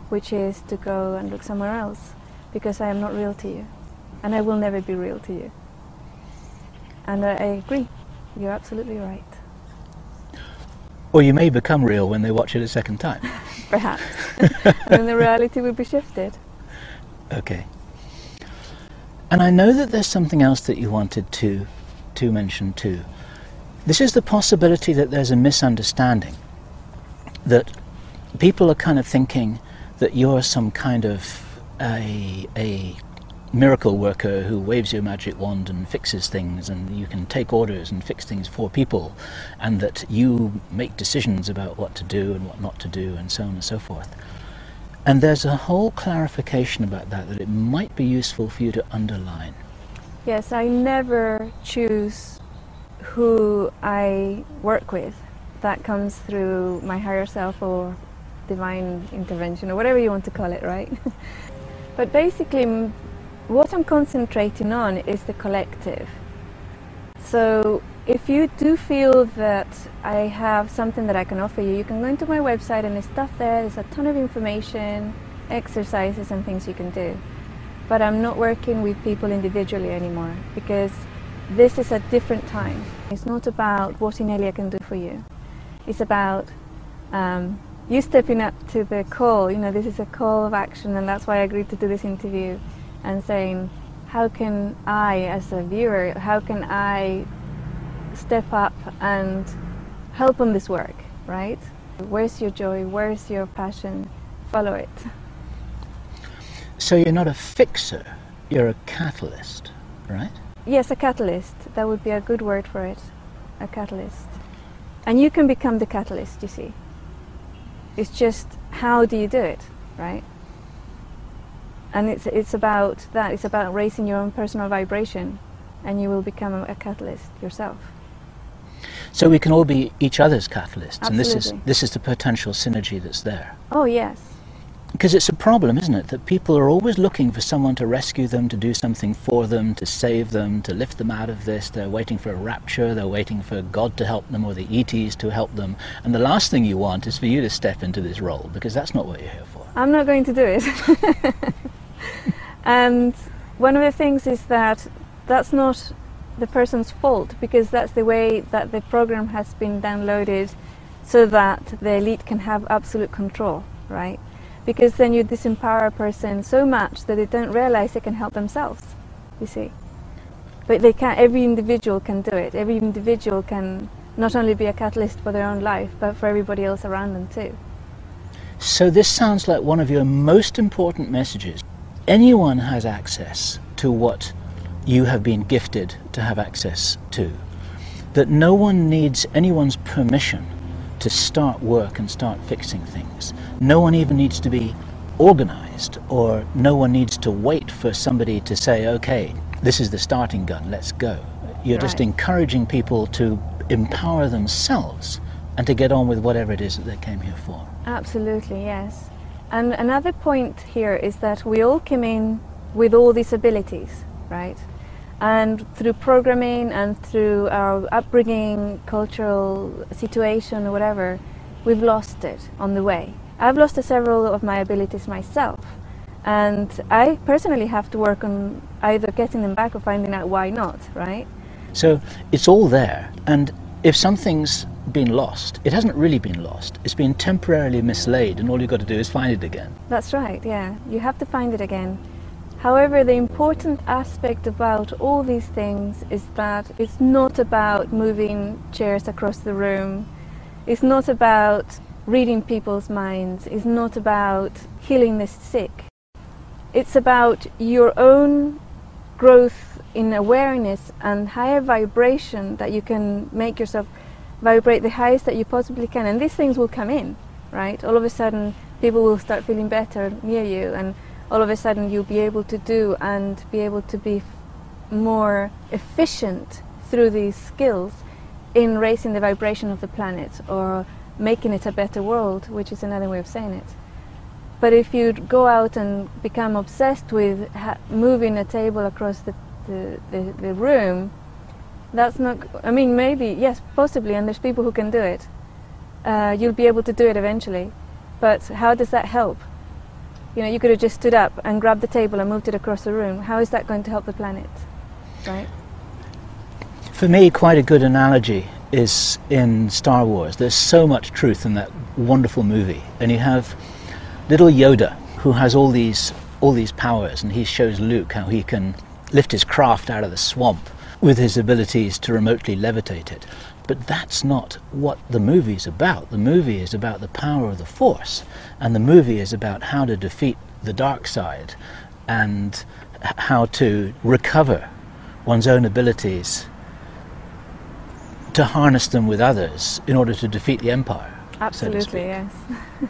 which is to go and look somewhere else, because I am not real to you, and I will never be real to you. And I agree, you're absolutely right. Or you may become real when they watch it a second time. Perhaps. Then the reality will be shifted. Okay. And I know that there's something else that you wanted to mention too. This is the possibility that there's a misunderstanding, that people are kind of thinking that you're some kind of a miracle worker who waves your magic wand and fixes things, and you can take orders and fix things for people, and that you make decisions about what to do and what not to do, and so on and so forth. And there's a whole clarification about that it might be useful for you to underline. Yes, I never choose who I work with. That comes through my higher self or divine intervention, or whatever you want to call it, right? But basically, what I'm concentrating on is the collective. So if you do feel that I have something that I can offer you, you can go into my website and there's stuff there, there's a ton of information, exercises and things you can do. But I'm not working with people individually anymore, because this is a different time. It's not about what Inelia can do for you. It's about you stepping up to the call. You know, this is a call of action, and that's why I agreed to do this interview, and saying, how can I, as a viewer, how can I step up and help on this work, right? Where's your joy? Where's your passion? Follow it. So you're not a fixer, you're a catalyst, right? Yes, a catalyst. That would be a good word for it. A catalyst. And you can become the catalyst, you see. It's just, how do you do it, right? And it's about that. It's about raising your own personal vibration, and you will become a catalyst yourself. So we can all be each other's catalysts. Absolutely. And this is the potential synergy that's there. Oh, yes. Because it's a problem, isn't it, that people are always looking for someone to rescue them, to do something for them, to save them, to lift them out of this. They're waiting for a rapture, they're waiting for God to help them, or the ETs to help them. And the last thing you want is for you to step into this role, because that's not what you're here for. I'm not going to do it. And one of the things is that that's not the person's fault, because that's the way that the program has been downloaded, so that the elite can have absolute control, right? Because then you disempower a person so much that they don't realize they can help themselves, you see. But they can't. Every individual can do it. Every individual can not only be a catalyst for their own life, but for everybody else around them too. So this sounds like one of your most important messages. Anyone has access to what you have been gifted to have access to. That no one needs anyone's permission to start work and start fixing things. No one even needs to be organized, or no one needs to wait for somebody to say, okay, this is the starting gun, let's go. You're just encouraging people to empower themselves and to get on with whatever it is that they came here for. Absolutely, yes. And another point here is that we all came in with all these abilities, right? And through programming and through our upbringing, cultural situation or whatever, we've lost it on the way. I've lost several of my abilities myself, and I personally have to work on either getting them back or finding out why not, right? So it's all there, and if something's been lost, it hasn't really been lost. It's been temporarily mislaid, and all you've got to do is find it again. That's right, yeah. You have to find it again. However, the important aspect about all these things is that it's not about moving chairs across the room. It's not about reading people's minds. It's not about healing the sick. It's about your own growth in awareness and higher vibration, that you can make yourself vibrate the highest that you possibly can. And these things will come in, right? All of a sudden, people will start feeling better near you, and all of a sudden you'll be able to do and be able to be more efficient through these skills in raising the vibration of the planet or making it a better world, which is another way of saying it. But if you go out and become obsessed with moving a table across the room, that's not, I mean, maybe, yes, possibly, and there's people who can do it. You'll be able to do it eventually. But how does that help? You know, you could have just stood up and grabbed the table and moved it across the room. How is that going to help the planet, right? For me, quite a good analogy is in Star Wars. There's so much truth in that wonderful movie. And you have little Yoda, who has all these powers, and he shows Luke how he can lift his craft out of the swamp with his abilities to remotely levitate it. But that's not what the movie's about. The movie is about the power of the Force, and the movie is about how to defeat the dark side and how to recover one's own abilities to harness them with others in order to defeat the Empire. Absolutely, so to speak.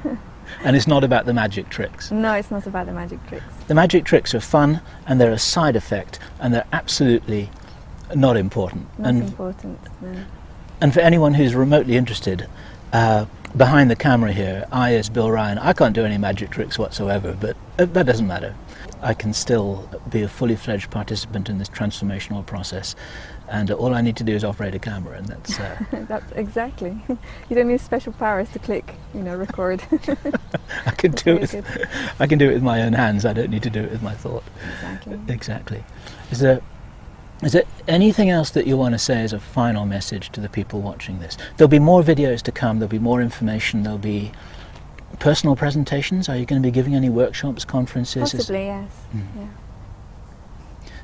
yes. And it's not about the magic tricks. No, it's not about the magic tricks. The magic tricks are fun, and they're a side effect, and they're absolutely not important. Not important, no. And for anyone who's remotely interested, behind the camera here, I, as Bill Ryan, I can't do any magic tricks whatsoever, but that doesn't matter. I can still be a fully fledged participant in this transformational process, and all I need to do is operate a camera, and that's... That's exactly. You don't need special powers to click, you know, record. I can do it with my own hands. I don't need to do it with my thought. Exactly. Exactly. Is there anything else that you want to say as a final message to the people watching this? There'll be more videos to come, there'll be more information, there'll be personal presentations. Are you going to be giving any workshops, conferences? Possibly, yes. Yeah.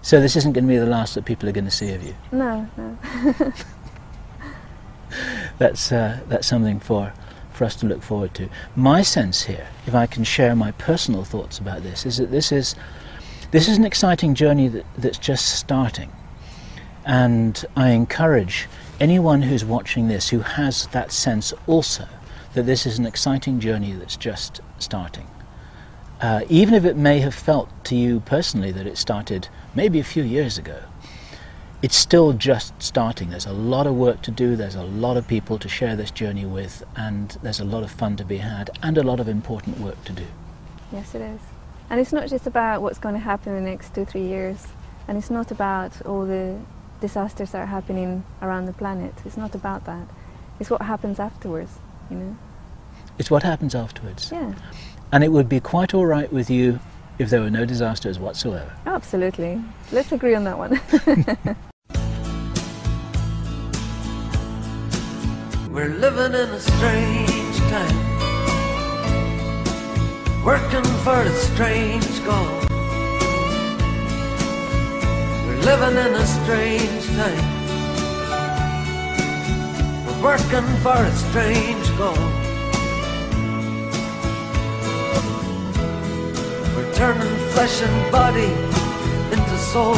So this isn't going to be the last that people are going to see of you? No, no. That's something for us to look forward to. My sense here, if I can share my personal thoughts about this, is that this is an exciting journey that's just starting. And I encourage anyone who's watching this who has that sense also that this is an exciting journey that's just starting. Even if it may have felt to you personally that it started maybe a few years ago, it's still just starting. There's a lot of work to do, there's a lot of people to share this journey with, and there's a lot of fun to be had and a lot of important work to do. Yes, it is. And it's not just about what's going to happen in the next 2-3 years, and it's not about all the disasters that are happening around the planet. It's not about that. It's what happens afterwards, you know. It's what happens afterwards. Yeah. And it would be quite all right with you if there were no disasters whatsoever. Oh, absolutely. Let's agree on that one. We're living in a strange time, working for a strange goal. We're living in a strange time, we're working for a strange goal. We're turning flesh and body into soul.